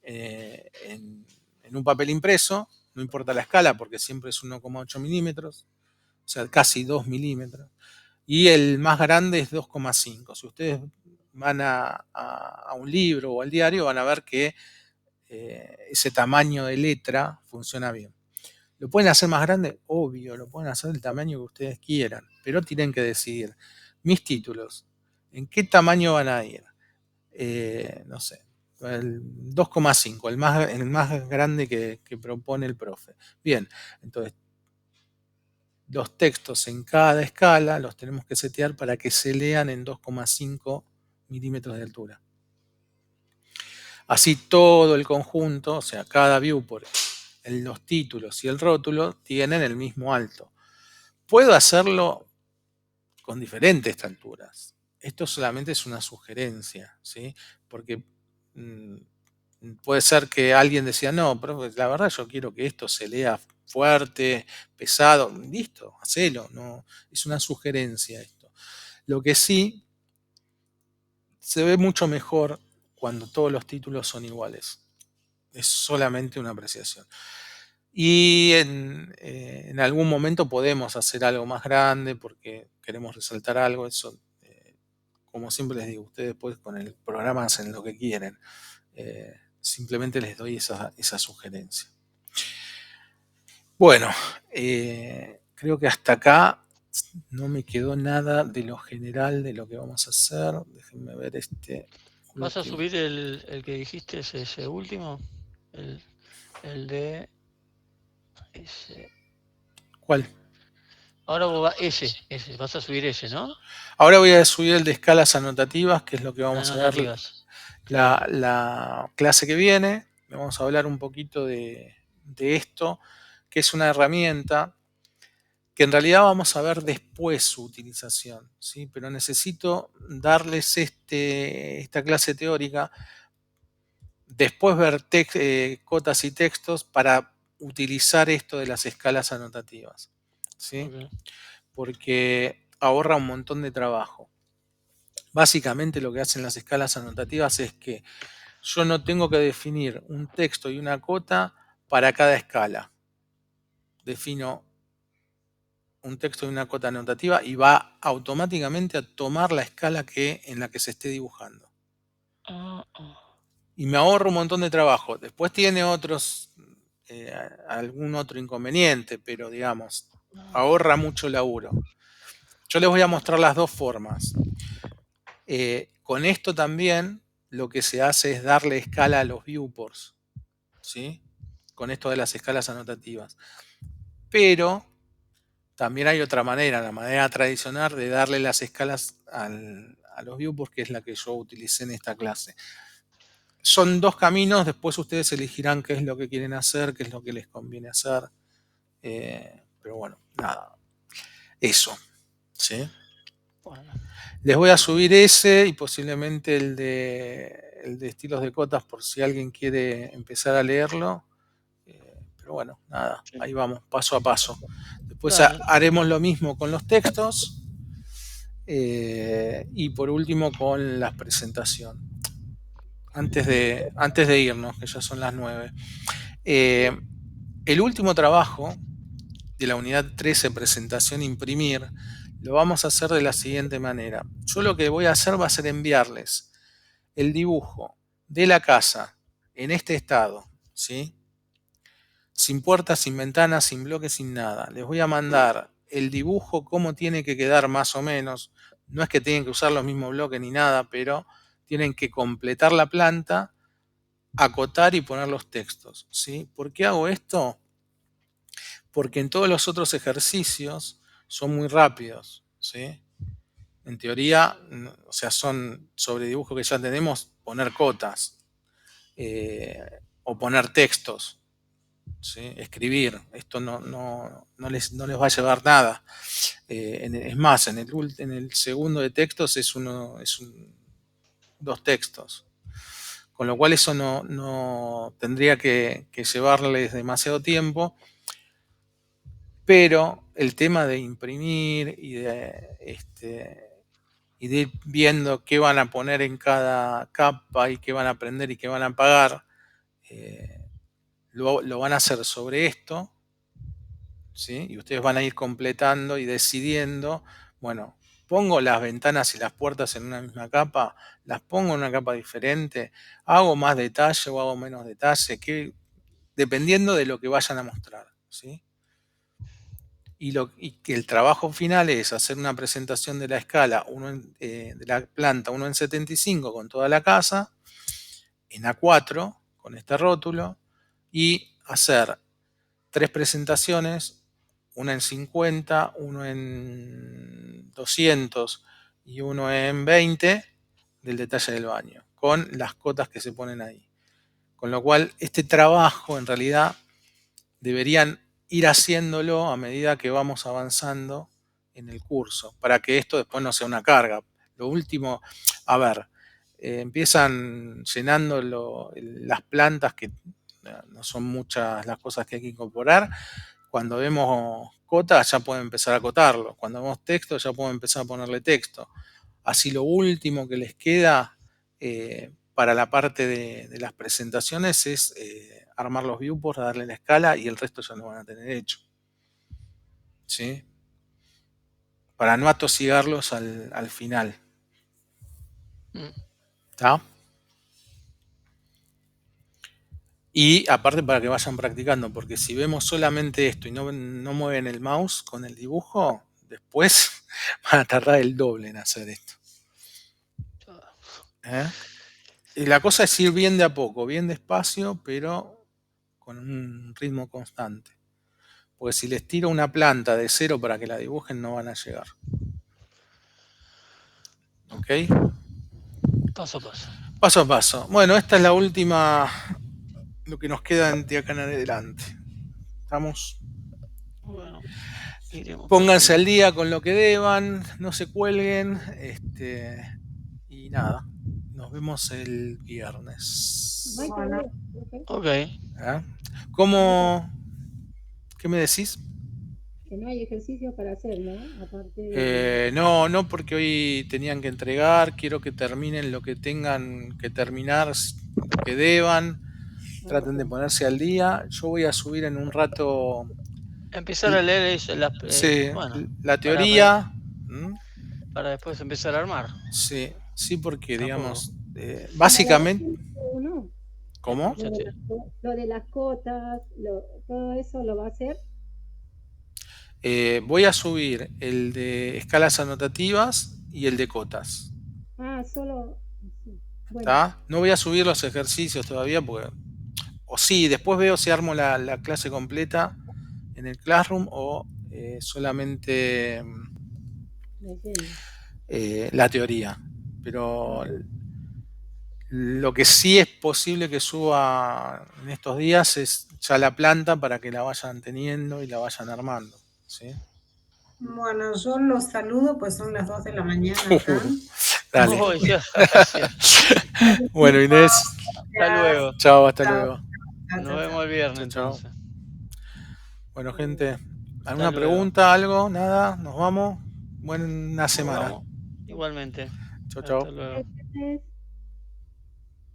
en un papel impreso, no importa la escala porque siempre es 1,8 milímetros, o sea, casi 2 milímetros. Y el más grande es 2,5. Si ustedes van a un libro o al diario, van a ver que ese tamaño de letra funciona bien. ¿Lo pueden hacer más grande? Obvio, lo pueden hacer del tamaño que ustedes quieran, pero tienen que decidir. Mis títulos, ¿en qué tamaño van a ir? No sé, el 2,5, el más grande que propone el profe. Bien, entonces los textos en cada escala los tenemos que setear para que se lean en 2,5 milímetros de altura. Así todo el conjunto, o sea, cada viewport, los títulos y el rótulo tienen el mismo alto. Puedo hacerlo con diferentes alturas. Esto solamente es una sugerencia, ¿sí? Porque puede ser que alguien decía, no, pero la verdad yo quiero que esto se lea fuerte, pesado. Listo, hacelo, no, es una sugerencia esto. Lo que sí, se ve mucho mejor cuando todos los títulos son iguales. Es solamente una apreciación. Y en algún momento podemos hacer algo más grande porque queremos resaltar algo. Eso, como siempre les digo, ustedes después con el programa hacen lo que quieren. Simplemente les doy esa sugerencia. Bueno, creo que hasta acá no me quedó nada de lo general de lo que vamos a hacer. Déjenme ver este. ¿Vas a subir el que dijiste, ese último? El de ese. ¿Cuál? Ahora ese, vas a subir ese, ¿no? Ahora voy a subir el de escalas anotativas, que es lo que vamos a ver claro. la clase que viene. Vamos a hablar un poquito de esto, que es una herramienta que en realidad vamos a ver después su utilización, ¿sí? Pero necesito darles esta clase teórica, después ver cotas y textos para utilizar esto de las escalas anotativas, ¿sí? Okay. Porque ahorra un montón de trabajo. Básicamente lo que hacen las escalas anotativas es que yo no tengo que definir un texto y una cota para cada escala. Defino un texto y una cota anotativa y va automáticamente a tomar la escala en la que se esté dibujando. Y me ahorro un montón de trabajo. Después tiene algún otro inconveniente, pero digamos, ahorra mucho laburo. Yo les voy a mostrar las dos formas. Con esto también lo que se hace es darle escala a los viewports, ¿sí? Con esto de las escalas anotativas. Pero también hay otra manera, la manera tradicional de darle las escalas a los viewports, que es la que yo utilicé en esta clase. Son dos caminos, después ustedes elegirán qué es lo que quieren hacer, qué es lo que les conviene hacer. Pero bueno, nada, eso, ¿sí? Bueno. Les voy a subir ese y posiblemente el de estilos de cotas por si alguien quiere empezar a leerlo. Pero bueno, nada, sí. Ahí vamos, paso a paso. Después haremos lo mismo con los textos y por último con la presentación. Antes de irnos, que ya son las 9. El último trabajo de la unidad 13, presentación, imprimir, lo vamos a hacer de la siguiente manera. Yo lo que voy a hacer va a ser enviarles el dibujo de la casa en este estado, ¿sí? Sin puertas, sin ventanas, sin bloques, sin nada. Les voy a mandar el dibujo, cómo tiene que quedar más o menos. No es que tienen que usar los mismos bloques ni nada, pero tienen que completar la planta, acotar y poner los textos, ¿sí? ¿Por qué hago esto? Porque en todos los otros ejercicios son muy rápidos, ¿sí? En teoría, o sea, son sobre dibujos que ya tenemos, poner cotas o poner textos, ¿sí? Escribir. Esto no les va a llevar nada. Es más, en el segundo de textos es dos textos. Con lo cual eso no tendría que llevarles demasiado tiempo. Pero el tema de imprimir y de ir viendo qué van a poner en cada capa y qué van a aprender y qué van a pagar, lo van a hacer sobre esto, ¿sí? Y ustedes van a ir completando y decidiendo, bueno, pongo las ventanas y las puertas en una misma capa, las pongo en una capa diferente, hago más detalle o hago menos detalle, dependiendo de lo que vayan a mostrar, ¿sí? Y que el trabajo final es hacer una presentación de la escala, de la planta 1 en 75 con toda la casa, en A4 con este rótulo, y hacer 3 presentaciones, una en 50, uno en 200 y uno en 20 del detalle del baño, con las cotas que se ponen ahí. Con lo cual, este trabajo en realidad deberían ir haciéndolo a medida que vamos avanzando en el curso, para que esto después no sea una carga. Lo último, a ver, empiezan llenando las plantas, que no son muchas las cosas que hay que incorporar. Cuando vemos cotas ya pueden empezar a acotarlo. Cuando vemos texto ya pueden empezar a ponerle texto. Así lo último que les queda para la parte de las presentaciones es armar los viewports, darle la escala y el resto ya lo van a tener hecho. ¿Sí? Para no atosigarlos al final. ¿Está? Y aparte para que vayan practicando, porque si vemos solamente esto y no mueven el mouse con el dibujo, después van a tardar el doble en hacer esto. Y la cosa es ir bien de a poco, bien despacio, pero con un ritmo constante. Porque si les tiro una planta de cero para que la dibujen, no van a llegar. ¿Ok? Paso a paso. Paso a paso. Bueno, esta es la última, lo que nos queda de acá en adelante. ¿Estamos? Bueno, pónganse al día con lo que deban, no se cuelguen, y nada, nos vemos el viernes. Bueno. Ok. ¿Cómo? ¿Qué me decís? Que no hay ejercicio para hacer, ¿no? Aparte no, porque hoy tenían que entregar, quiero que terminen lo que tengan que terminar, lo que deban, traten de ponerse al día. Yo voy a subir en un rato. Empezar a leer la teoría. Para después empezar a armar. Sí, porque digamos, básicamente... ¿Cómo? Lo de las cotas, todo eso lo va a hacer. Voy a subir el de escalas anotativas y el de cotas. Solo... Bueno. No voy a subir los ejercicios todavía, porque... O sí, después veo si armo la clase completa en el Classroom o solamente la teoría. Pero lo que sí es posible que suba en estos días es ya la planta para que la vayan teniendo y la vayan armando. ¿Sí? Bueno, yo los saludo, pues son las 2 de la mañana acá. Dale. Gracias. Bueno, Inés. Hasta luego. Chao, hasta luego. Nos vemos el viernes. Chao. Bueno, gente, ¿alguna pregunta, algo? ¿Nada? ¿Nos vamos? Buena semana. Igualmente. Chao, chao. Hasta luego.